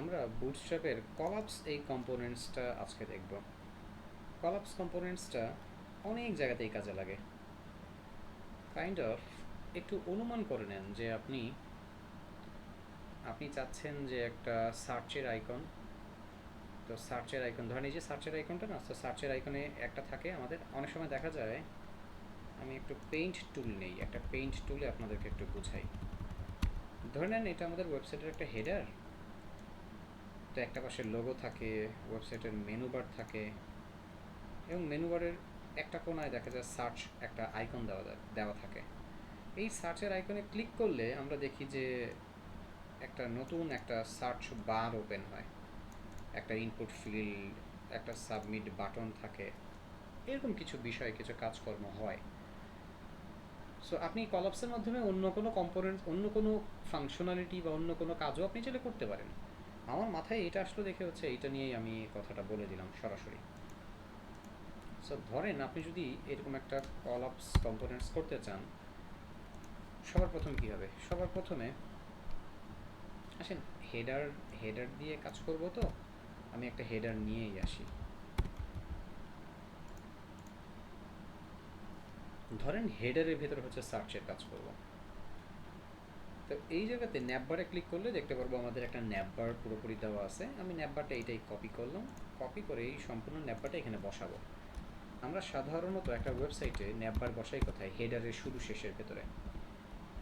আমরা বুটস্ট্র্যাপের কলাপস এই কম্পোনেন্টসটা আজকে দেখব। কলাপস কম্পোনেন্টসটা অনেক জায়গাতেই কাজে লাগে। কাইন্ড অফ একটু অনুমান করে নেন যে আপনি আপনি চাচ্ছেন যে একটা সার্চের আইকন, তো সার্চের আইকন ধরেন এই যে সার্চের আইকনটা না, তো সার্চের আইকনে একটা থাকে আমাদের, অনেক সময় দেখা যায়। আমি একটু পেইন্ট টুল নেই, একটা পেইন্ট টুলে আপনাদেরকে একটু বুঝাই। ধরে নেন এটা আমাদের ওয়েবসাইটের একটা হেডার, তো একটা পাশে লোগো থাকে, ওয়েবসাইটের মেনু বার থাকে, এবং মেনু বারের একটা কোনায় দেখা যায় সার্চ একটা আইকন দেওয়া থাকে। এই সার্চের আইকনে ক্লিক করলে আমরা দেখি যে একটা নতুন একটা সার্চ বার ওপেন হয়, একটা ইনপুট ফিল্ড, একটা সাবমিট বাটন থাকে, এরকম কিছু বিষয়, কিছু কাজকর্ম হয়। সো আপনি কলাপসের মাধ্যমে অন্য কোনো কম্পোনেন্ট, অন্য কোনো ফাংশনালিটি বা অন্য কোনো কাজও আপনি চাইলে করতে পারেন। আমার মাথায় এটা আসলো দেখে হচ্ছে এইটা নিয়েই আমি কথাটা বলে দিলাম সরাসরি। সো ধরেন আপনি যদি এরকম একটা কলাপস কম্পোনেন্টস করতে চান, সবার প্রথম কী হবে? সবার প্রথমে আসেন হেডার হেডার দিয়ে কাজ করব, তো আমি একটা হেডার নিয়েই আসি। ধরেন হেডারের ভেতরে হচ্ছে সার্চের কাজ করব। তো এই জায়গাতে ন্যাপবারে ক্লিক করলে দেখতে পারবো আমাদের একটা ন্যাপবার পুরোপুরি দেওয়া আছে। আমি ন্যাপবারটা এইটাই কপি করলাম, কপি করে এই সম্পূর্ণ ন্যাপবারটা এখানে বসাবো। আমরা সাধারণত একটা ওয়েবসাইটে ন্যাপবার বসাই কোথায়? হেডারের শুরু শেষের ভেতরে।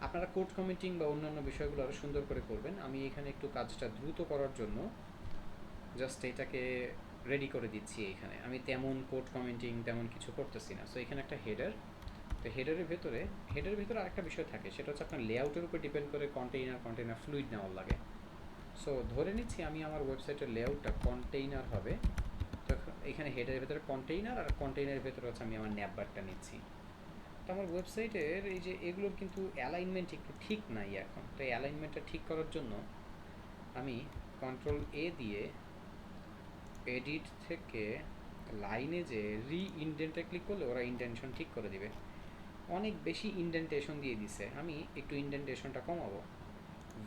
আপনারা কোড কমেন্টিং বা অন্যান্য বিষয়গুলো আরও সুন্দর করে করবেন। আমি এখানে একটু কাজটা দ্রুত করার জন্য জাস্ট এটাকে রেডি করে দিচ্ছি। এইখানে আমি তেমন কোড কমেন্টিং তেমন কিছু করতেছি না। সো এখানে একটা হেডার, তো হেডারের ভেতরে আরেকটা বিষয় থাকে, সেটা হচ্ছে আপনার লেআউটের উপর ডিপেন্ড করে কন্টেইনার ফ্লুইড নেওয়ার লাগে। সো ধরে নিচ্ছি আমি আমার ওয়েবসাইটের লেআউটটা কন্টেইনার হবে, তো এখানে হেডারের ভেতরে কন্টেইনার, আর কন্টেইনারের ভেতরে হচ্ছে আমি আমার ন্যাপবারটা নিচ্ছি। তো আমার ওয়েবসাইটের এই যে এগুলোর কিন্তু অ্যালাইনমেন্ট একটু ঠিক নাই এখন। তো এই অ্যালাইনমেন্টটা ঠিক করার জন্য আমি কন্ট্রোল এ দিয়ে এডিট থেকে লাইনে যে ইন্ডেন্টে ক্লিক করলে ওরা ইন্ডেন্টেশন ঠিক করে দিবে। অনেক বেশি ইন্ডেন্টেশন দিয়ে দিছে, আমি একটু ইন্ডেন্টেশনটা কমাবো।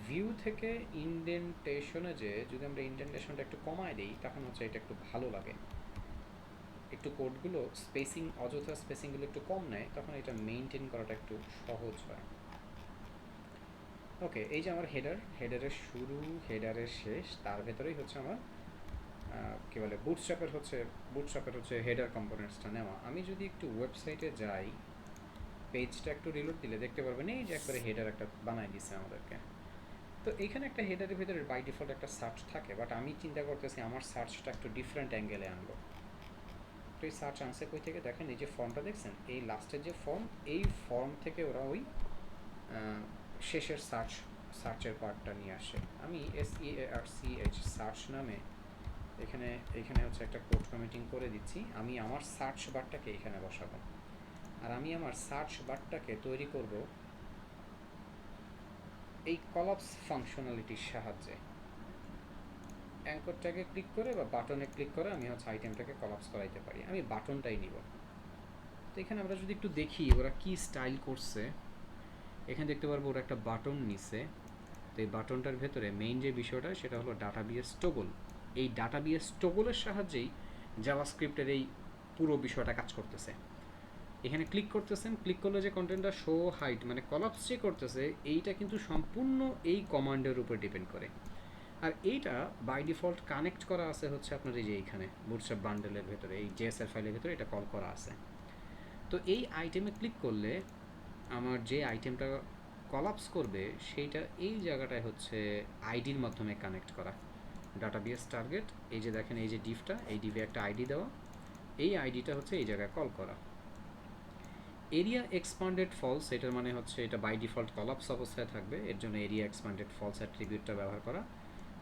ভিউ থেকে ইন্ডেন্টেশনে যে যদি আমরা ইন্ডেন্টেশনটা একটু কমায় দিই, তখন হচ্ছে এটা একটু ভালো লাগে। একটু কোডগুলো স্পেসিং, অযথা স্পেসিংগুলো একটু কম নেয়, তখন এটা মেনটেন করাটা একটু সহজ হয়। ওকে, এই যে আমার হেডারের শুরু, হেডারের শেষ, তার ভেতরেই হচ্ছে আমার কী বলে বুটস্ট্র্যাপের হচ্ছে হেডার কম্পোনেন্টসটা নেওয়া। আমি যদি একটু ওয়েবসাইটে যাই, পেজটা একটু রিলোড দিলে দেখতে পারবেন এই যে একবারে হেডার একটা বানাই দিচ্ছে আমাদেরকে। তো এখানে একটা হেডারের ভিতরে বাই ডিফল্ট একটা সার্চ থাকে, বাট আমি চিন্তা করতেছি আমার সার্চটা একটু ডিফারেন্ট অ্যাঙ্গেলে আনবো। তো এই সার্চ আনসে কই থেকে? দেখেন এই যে ফর্মটা দেখছেন, এই লাস্টের যে ফর্ম, এই ফর্ম থেকে ওরা ওই শেষের সার্চের পার্টটা নিয়ে আসে। আমি SEARCH সার্চ নামে এখানে এখানে হচ্ছে একটা কোড কমিটিং করে দিচ্ছি। আমি আমার সার্চ বারটাকে এখানে বসাবো, আর আমি আমার সার্চ বারটাকে তৈরি করব এই কলাপস ফাংশনালিটির সাহায্যে। অ্যাঙ্কর ট্যাগে ক্লিক করে বা বাটনে ক্লিক করে আমি হচ্ছে আইটেমটাকে কলাপস করাইতে পারি। আমি বাটনটাই নিব। তো এখানে আমরা যদি একটু দেখি ওরা কি স্টাইল করছে, এখানে দেখতে পারবো ওরা একটা বাটন নিছে। তো এই বাটনটার ভেতরে মেইন যে বিষয়টা সেটা হলো ডাটাবিএস টগল। এই ডাটাবিএস টগলের সাহায্যেই জাভাস্ক্রিপ্টের এই পুরো বিষয়টা কাজ করতেছে। এখানে ক্লিক করতেছেন, ক্লিক করলে যে কন্টেন্টটা শো হাইট মানে কলাপস যে করতেছে, এইটা কিন্তু সম্পূর্ণ এই কমান্ডের উপর ডিপেন্ড করে। আর এইটা বাই ডিফল্ট কানেক্ট করা আছে হচ্ছে আপনার এই যে এইখানে বুটস্ট্র্যাপ বান্ডেলের ভেতরে, এই জেএসআর ফাইলের ভেতরে এটা কল করা আছে। তো এই আইটেমে ক্লিক করলে আমার যে আইটেমটা কলাপস করবে সেইটা এই জায়গাটায় হচ্ছে আইডির মাধ্যমে কানেক্ট করা। ডাটাবেস টার্গেট, এই যে দেখেন এই যে ডিভটা, এই ডিভে একটা আইডি দেওয়া, এই আইডিটা হচ্ছে এই জায়গায় কল করা। এরিয়া এক্সপান্ডেড ফলস, এটার মানে হচ্ছে এটা বাই ডিফল্ট কলাপস অবস্থায় থাকবে, এর জন্য এরিয়া এক্সপান্ডেড ফলস অ্যাট্রিবিউটটা ব্যবহার করা।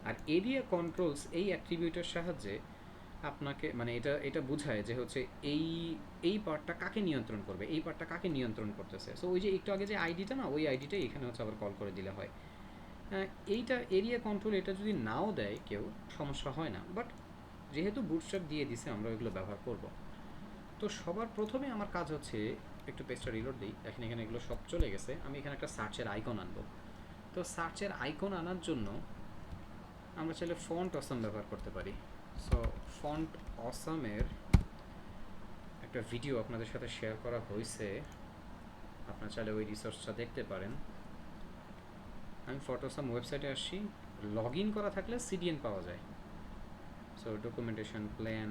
আর এরিয়া কন্ট্রোলস এই অ্যাট্রিবিউটের সাহায্যে আপনাকে মানে এটা এটা বোঝায় যে হচ্ছে এই এই পার্টটা কাকে নিয়ন্ত্রণ করবে, এই পার্টটা কাকে নিয়ন্ত্রণ করতেছে। সো ওই যে একটু আগে যে আইডিটা না, ওই আইডিটাই এখানে হচ্ছে আবার কল করে দিলে হয়। এইটা এরিয়া কন্ট্রোল, এটা যদি নাও দেয় কেউ সমস্যা হয় না, বাট যেহেতু বুটস্ট্র্যাপ দিয়ে দিছে আমরা ওইগুলো ব্যবহার করব। তো সবার প্রথমে আমার কাজ হচ্ছে একটু পেজটা রিলোড দিই, দেখেন এখানে এগুলো সব চলে গেছে। আমি এখানে একটা সার্চের আইকন আনবো। তো সার্চের আইকন আনার জন্য আমরা চাইলে ফন্ট অসাম ব্যবহার করতে পারি। সো ফন্ট অসামের একটা ভিডিও আপনাদের সাথে শেয়ার করা হয়েছে, আপনারা চাইলে ওই রিসোর্সটা দেখতে পারেন। আমি ফন্ট অসাম ওয়েবসাইটে আসছি, লগ ইন করা থাকলে সিডিএন পাওয়া যায়। সো ডকুমেন্টেশন প্ল্যান,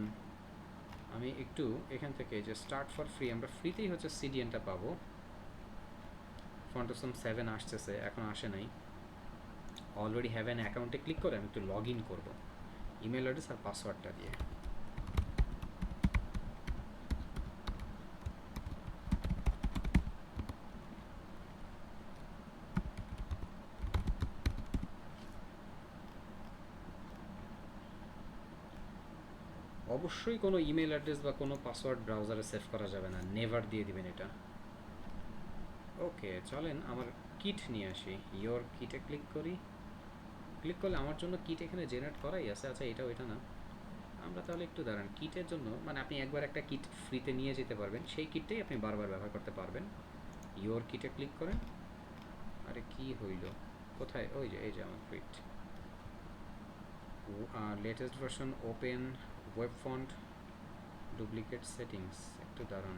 আমি একটু এখান থেকে যে স্টার্ট ফর ফ্রি, আমরা ফ্রিতেই হচ্ছে সিডিএনটা পাবো। ফন্ট অসাম 7 আসতেছে, এখন আসে নাই। অলরেডি হ্যাভ অ্যান অ্যাকাউন্টে ক্লিক করে আমি একটু লগ ইন করবো ইমেল অ্যাড্রেস আর পাসওয়ার্ডটা দিয়ে। অবশ্যই কোনো ইমেল অ্যাড্রেস বা কোনো পাসওয়ার্ড ব্রাউজারে সেভ করা যাবে না, নেভার দিয়ে দিবেন এটা। ওকে, চলেন আমার কিট নিয়ে আসি। ইয়োর কিটে ক্লিক করি, ক্লিক করলে আমার জন্য কিট এখানে জেনারেট করাই আছে। আচ্ছা, এটা ওইটা না, আমরা তাহলে একটু দাঁড়ান। কিটের জন্য মানে আপনি একবার একটা কিট ফ্রিতে নিয়ে যেতে পারবেন, সেই কিটটাই আপনি বারবার ব্যবহার করতে পারবেন। ইয়োর কিটে ক্লিক করেন। আরে কি হইল, কোথায়? ওই যে এই যে আমার kit, latest version, open web font, duplicate settings. একটু দাঁড়ান,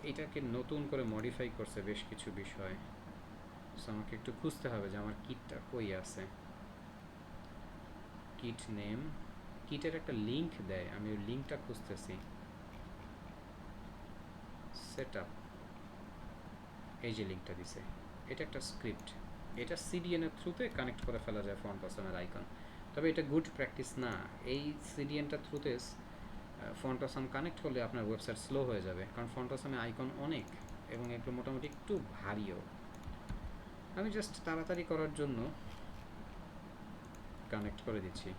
এটাকে নতুন করে মডিফাই করছে বেশ কিছু বিষয়। সো আমাকে একটু খুঁজতে হবে যে আমার কিটটা কই আছে। কিট নেম, কিটের একটা লিঙ্ক দেয়, আমি ওই লিঙ্কটা খুঁজতেছি। সেট আপ, এই যে লিঙ্কটা দিছে, এটা একটা স্ক্রিপ্ট, এটা সিডিএন এর থ্রুতে কানেক্ট করে ফেলা যায় ফন্ট অসামের আইকন। তবে এটা গুড প্র্যাকটিস না, এই সিডিএনটা থ্রুতে ফন্ট অসাম কানেক্ট হলে আপনার ওয়েবসাইট স্লো হয়ে যাবে, কারণ ফন্ট অসামে আইকন অনেক এবং এগুলো মোটামুটি একটু ভারীও। আমি জাস্ট তাড়াতাড়ি করার জন্য কানেক্ট করে দিচ্ছি।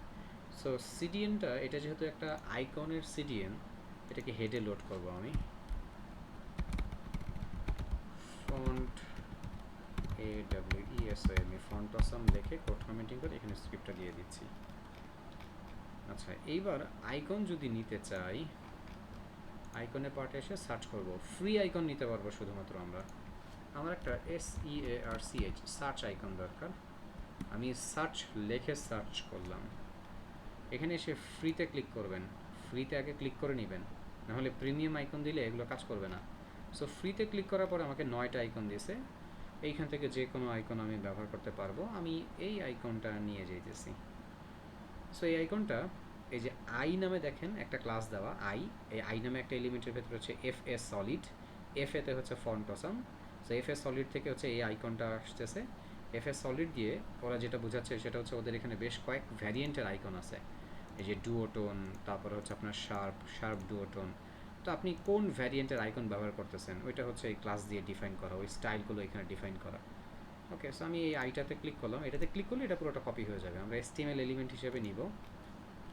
সো সিডিএনটা, এটা যেহেতু একটা আইকনের সিডিএন, এটাকে হেডে লোড করব আমি। ফন্ট AWESO, আমি ফন্ট অসাম লিখে কোড কমেন্টিং করে এখানে স্ক্রিপ্টটা দিয়ে দিচ্ছি। আচ্ছা, এইবার আইকন যদি নিতে চাই, আইকনের পার্টে এসে সার্চ করব। ফ্রি আইকন নিতে পারবো শুধুমাত্র আমরা। আমার একটা SEARCH সার্চ আইকন দরকার। আমি সার্চ লিখে সার্চ করলাম। এখানে এসে ফ্রিতে ক্লিক করবেন, ফ্রিতে আগে ক্লিক করে নেবেন, নাহলে প্রিমিয়াম আইকন দিলে এগুলো কাজ করবে না। সো ফ্রিতে ক্লিক করার পরে আমাকে 9টা আইকন দিয়েছে, এইখান থেকে যে কোনো আইকন আমি ব্যবহার করতে পারবো। আমি এই আইকনটা নিয়ে যেতেছি। সো এই আইকনটা, এই যে আই নামে দেখেন একটা ক্লাস দেওয়া আই, এই আই নামে একটা এলিমেন্টের ভেতরে হচ্ছে FS সলিড, এতে হচ্ছে font awesome. So FS solid থেকে হচ্ছে এই আইকনটা আসতেছে। FS সলিড দিয়ে ওরা যেটা বোঝাচ্ছে সেটা হচ্ছে ওদের এখানে বেশ কয়েক ভ্যারিয়েন্টের আইকন আছে। এই যে ডুওটোন, তারপরে হচ্ছে আপনার শার্প ডুওটোন। তো আপনি কোন ভ্যারিয়েন্টের আইকন ব্যবহার করতেছেন ওইটা হচ্ছে এই ক্লাস দিয়ে ডিফাইন করা, ওই স্টাইলগুলো এখানে ডিফাইন করা। ওকে, সো আমি এই আইটাতে ক্লিক করলাম, এটাতে ক্লিক করলে এটা পুরোটা কপি হয়ে যাবে, আমরা HTML এলিমেন্ট হিসেবে নিব।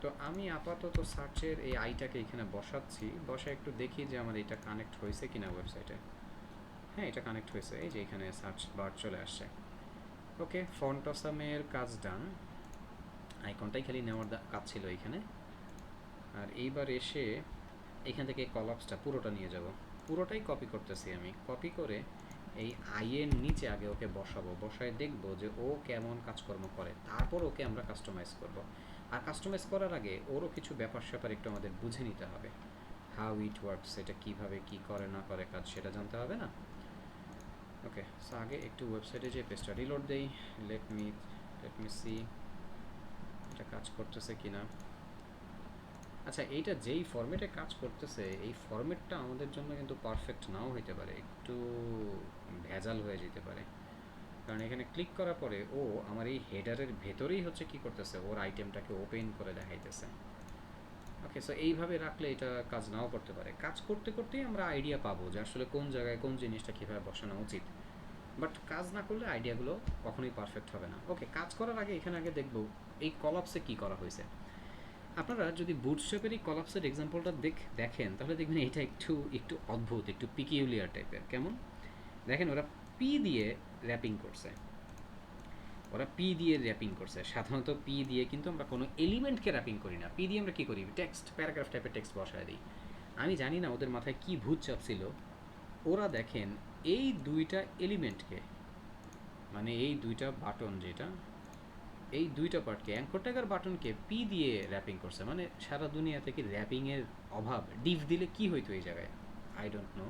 তো আমি আপাতত সার্চের এই আইটাকে এখানে বসাচ্ছি, বসে একটু দেখি যে আমার এটা কানেক্ট হয়েছে কিনা ওয়েবসাইটে। হ্যাঁ, এটা কানেক্ট হয়েছে, এই যে এখানে সার্চ বার চলে আসছে। ওকে, ফন্ট অসামের কাজ ডান, আইকনটাই খালি নেওয়ার কাজ ছিল এইখানে। আর এইবার এসে এখান থেকে কলাপসটা পুরোটা নিয়ে যাব, পুরোটাই কপি করতেছি আমি। কপি করে এই আইয়ের নিচে আগে ওকে বসাবো, বসায় দেখবো যে ও কেমন কাজকর্ম করে, তারপর ওকে আমরা কাস্টমাইজ করব। আর কাস্টমাইজ করার আগে ওরও কিছু ব্যাপার স্যাপার একটু আমাদের বুঝে নিতে হবে, হাউ ইট ওয়ার্কস, এটা কীভাবে কী করে না করে কাজ সেটা জানতে হবে না। ওকে, সো আগে একটু ওয়েবসাইটে যে পেজটা রিলোড দেই। লেট মি সি এটা কাজ করতেছে কিনা। আচ্ছা, এইটা যেই ফরম্যাটে কাজ করতেছে এই ফরম্যাটটা আমাদের জন্য কিন্তু পারফেক্ট নাও হইতে পারে, একটু ভেজাল হয়ে যেতে পারে। কারণ এখানে ক্লিক করার পরে ও আমার এই হেডারের ভেতরেই হচ্ছে কি করতেছে, ওর আইটেমটাকে ওপেন করে দেখাইতেছে। ওকে, সো এইভাবে রাখলে এটা কাজ নাও করতে পারে। কাজ করতে করতেই আমরা আইডিয়া পাবো যে আসলে কোন জায়গায় কোন জিনিসটা কীভাবে বসানো উচিত, বাট কাজ না করলে আইডিয়াগুলো কখনোই পারফেক্ট হবে না। ওকে, কাজ করার আগে এখানে আগে দেখবো এই কলাপসে কী করা হয়েছে। আপনারা যদি বুটস্ট্র্যাপের এই কলাপসের এক্সাম্পলটা দেখেন তাহলে দেখবেন এটা একটু অদ্ভুত, একটু পিকিউলিয়ার টাইপের। কেমন দেখেন, ওরা পি দিয়ে র্যাপিং করছে, সাধারণত পি দিয়ে কিন্তু আমরা কোনো এলিমেন্টকে র্যাপিং করি না, পি দিয়ে আমরা কী করি, টেক্সট, প্যারাগ্রাফ টাইপের টেক্সট বসায় দিই। আমি জানি না ওদের মাথায় কী ভূত চাপছিল, ওরা দেখেন এই দুইটা এলিমেন্টকে, মানে এই দুইটা বাটন, যেটা এই দুইটা পার্টকে অ্যাঙ্কর ট্যাগ আর বাটনকে পি দিয়ে র্যাপিং করছে, মানে সারা দুনিয়া থেকে র্যাপিংয়ের অভাব, ডিভ দিলে কি হইতো এই জায়গায়, আই ডোন্ট নো।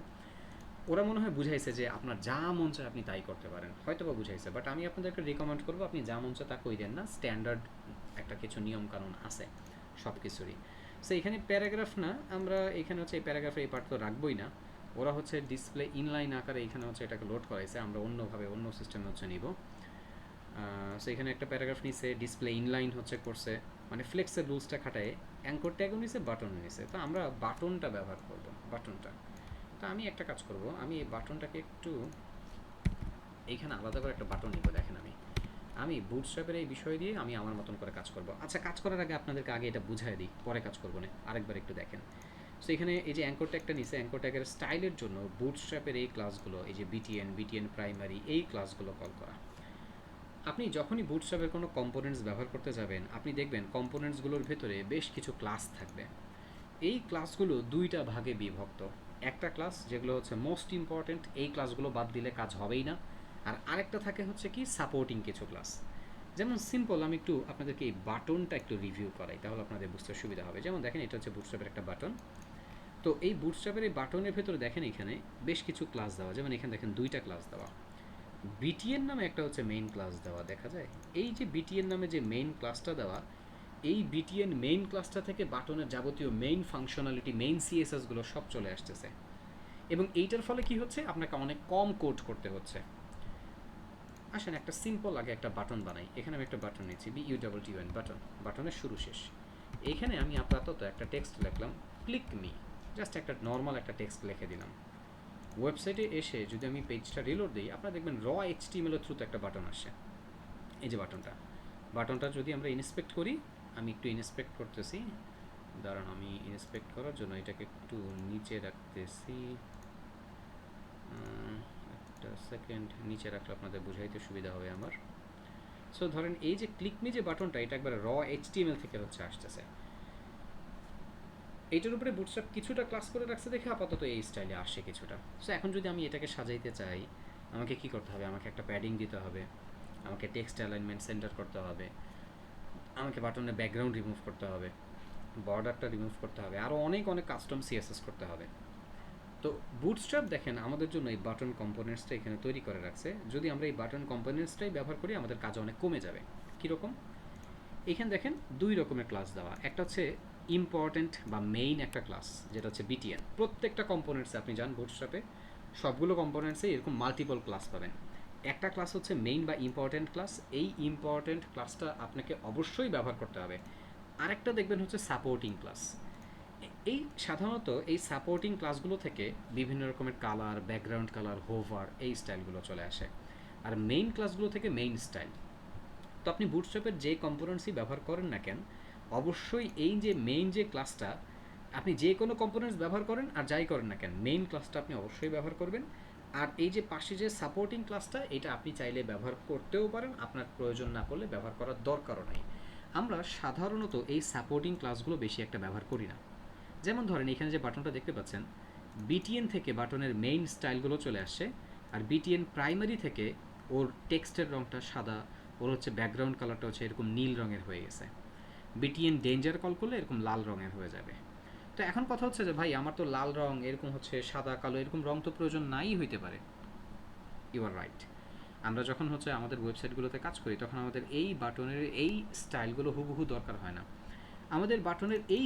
ওরা মনে হয় বুঝাইছে যে আপনার যা মন চায় আপনি তাই করতে পারেন, হয়তো বা বুঝাইছে, বাট আমি আপনাদেরকে রিকমেন্ড করবো আপনি যা মন চায় তা কই দেন না, স্ট্যান্ডার্ড একটা কিছু নিয়ম কানুন আছে সব কিছুরই। সো এখানে প্যারাগ্রাফ না, আমরা এখানে হচ্ছে এই প্যারাগ্রাফের এই পার্ট তো রাখবোই না, ওরা হচ্ছে ডিসপ্লে ইনলাইন আকারে এখানে হচ্ছে এটাকে লোড করাইছে, আমরা অন্যভাবে অন্য সিস্টেমে হচ্ছে নিব। সো এখানে একটা প্যারাগ্রাফ নিছে, ডিসপ্লে ইনলাইন হচ্ছে করছে, মানে ফ্লেক্সের রুলসটা খাটায় অ্যাঙ্কর ট্যাগও নিছে, বাটনও নিছে। তো আমরা বাটনটা ব্যবহার করব, বাটনটা। তো আমি একটা কাজ করব, আমি এই বাটনটাকে একটু এইখানে আলাদা করে একটা বাটন নিব। দেখেন আমি বুটস্ট্র্যাপের এই বিষয় দিয়ে আমি আমার মতন করে কাজ করব। আচ্ছা, কাজ করার আগে আপনাদেরকে আগে এটা বুঝাই দিই, পরে কাজ করবো না, আরেকবার একটু দেখেন। সো এখানে এই যে অ্যাঙ্কর ট্যাগটা নিছে, অ্যাঙ্কর ট্যাগের স্টাইলের জন্য বুটস্ট্র্যাপের এই ক্লাসগুলো, এই যে বিটিএন, বিটিএন প্রাইমারি, এই ক্লাসগুলো কল করা। আপনি যখনই বুটস্ট্র্যাপের কোনো কম্পোনেন্টস ব্যবহার করতে যাবেন, আপনি দেখবেন কম্পোনেন্টসগুলোর ভেতরে বেশ কিছু ক্লাস থাকবে। এই ক্লাসগুলো দুইটা ভাগে বিভক্ত। একটা ক্লাস যেগুলো হচ্ছে মোস্ট ইম্পর্ট্যান্ট, এই ক্লাসগুলো বাদ দিলে কাজ হবেই না। আর আরেকটা থাকে হচ্ছে কি সাপোর্টিং কিছু ক্লাস। যেমন সিম্পল আমি একটু আপনাদেরকে এই বাটনটা একটু রিভিউ করাই, তাহলে আপনাদের বুঝতে সুবিধা হবে। যেমন দেখেন এটা হচ্ছে বুটস্ট্র্যাপের একটা বাটন। তো এই বুটস্ট্র্যাপের এই বাটনের ভেতরে দেখেন এখানে বেশ কিছু ক্লাস দেওয়া, যেমন এখানে দেখেন দুইটা ক্লাস দেওয়া। বিটিএন নামে একটা হচ্ছে মেইন ক্লাস দেওয়া দেখা যায়। এই যে বিটিএন নামে যে মেইন ক্লাসটা দেওয়া, এই বিটিএন মেইন ক্লাসটা থেকে বাটনের যাবতীয় মেইন ফাংশনালিটি, মেইন সিএসএসগুলো সব চলে আসতেছে। এবং এইটার ফলে কি হচ্ছে, আপনাকে অনেক কম কোড করতে হচ্ছে। আসেন একটা সিম্পল আগে একটা বাটন বানাই। এখানে আমি একটা বাটন নিচ্ছি, BUTTON বাটন, বাটনের শুরু শেষ। এইখানে আমি আপাতত একটা টেক্সট লিখলাম, ক্লিক মি, জাস্ট একটা নর্মাল একটা টেক্সট লিখে দিলাম। ওয়েবসাইটে এসে যদি আমি পেজটা রিলোড দিই, আপনারা দেখবেন HTML এর থ্রুতে একটা বাটন আসে। এই যে বাটনটা যদি আমরা ইন্সপেক্ট করি, আমি একটু ইন্সপেক্ট করতেছি, দাঁড়ান আমি ইন্সপেক্ট করার জন্য এটাকে একটু নিচে রাখতেছি, একটা সেকেন্ড নিচে রাখলে আপনাদের বুঝাইতে সুবিধা হবে আমার। সো ধরেন এই যে ক্লিক মি যে বাটনটা, এটা একবার HTML থেকে হচ্ছে আসতেছে। এইটার উপরে বুটস্ট্র্যাপ কিছুটা ক্লাস করে রাখছে দেখে আপাতত এই স্টাইলে আসে কিছুটা। সো এখন যদি আমি এটাকে সাজাইতে চাই, আমাকে কি করতে হবে, আমাকে একটা প্যাডিং দিতে হবে, আমাকে টেক্সট অ্যালাইনমেন্ট সেন্টার করতে হবে, আমাকে বাটনের ব্যাকগ্রাউন্ড রিমুভ করতে হবে, বর্ডারটা রিমুভ করতে হবে, আরও অনেক অনেক কাস্টম সিএসএস করতে হবে। তো বুটস্ট্র্যাপ দেখেন আমাদের জন্য এই বাটন কম্পোনেন্টসটা এখানে তৈরি করে রাখছে। যদি আমরা এই বাটন কম্পোনেন্টসটাই ব্যবহার করি, আমাদের কাজ অনেক কমে যাবে। কীরকম, এখানে দেখেন দুই রকমের ক্লাস দেওয়া। একটা হচ্ছে ইম্পর্ট্যান্ট বা মেইন একটা ক্লাস, যেটা হচ্ছে বিটিএন। প্রত্যেকটা কম্পোনেন্টসে আপনি যান বুটস্ট্র্যাপে, সবগুলো কম্পোনেন্টসে এরকম মাল্টিপল ক্লাস পাবেন। একটা ক্লাস হচ্ছে মেইন বা ইম্পর্ট্যান্ট ক্লাস, এই ইম্পর্ট্যান্ট ক্লাসটা আপনাকে অবশ্যই ব্যবহার করতে হবে। আরেকটা দেখবেন হচ্ছে সাপোর্টিং ক্লাস। এই সাধারণত এই সাপোর্টিং ক্লাসগুলো থেকে বিভিন্ন রকমের কালার, ব্যাকগ্রাউন্ড কালার, হোভার, এই স্টাইলগুলো চলে আসে। আর মেইন ক্লাসগুলো থেকে মেইন স্টাইল। তো আপনি বুটস্ট্র্যাপের যে কম্পোনেন্টসই ব্যবহার করেন না কেন, অবশ্যই এই যে মেইন যে ক্লাসটা, আপনি যে কোনো কম্পোনেন্টস ব্যবহার করেন আর যাই করেন না কেন, মেইন ক্লাসটা আপনি অবশ্যই ব্যবহার করবেন। আর এই যে পাশে যে সাপোর্টিং ক্লাসটা, এটা আপনি চাইলে ব্যবহার করতেও পারেন, আপনার প্রয়োজন না পড়লে ব্যবহার করার দরকারও নাই। আমরা সাধারণত এই সাপোর্টিং ক্লাসগুলো বেশি একটা ব্যবহার করি না। যেমন ধরেন এখানে যে বাটনটা দেখতে পাচ্ছেন, বিটিএন থেকে বাটনের মেইন স্টাইলগুলো চলে আসছে, আর বিটিএন প্রাইমারি থেকে ওর টেক্সটের রঙটা সাদা, ওর হচ্ছে ব্যাকগ্রাউন্ড কালারটা হচ্ছে এরকম নীল রঙের হয়ে গেছে। বিটিএন ডেঞ্জার কল করলে এরকম লাল রঙের হয়ে যাবে। তো এখন কথা হচ্ছে যে ভাই আমার তো লাল রং, এরকম হচ্ছে সাদা কালো, এরকম রং তো প্রয়োজন নাই হইতে পারে। You are right. আমরা যখন হচ্ছে আমাদের ওয়েবসাইটগুলোতে কাজ করি, তখন আমাদের এই বাটনের এই স্টাইলগুলো হুবহু দরকার হয় না। আমাদের বাটনের এই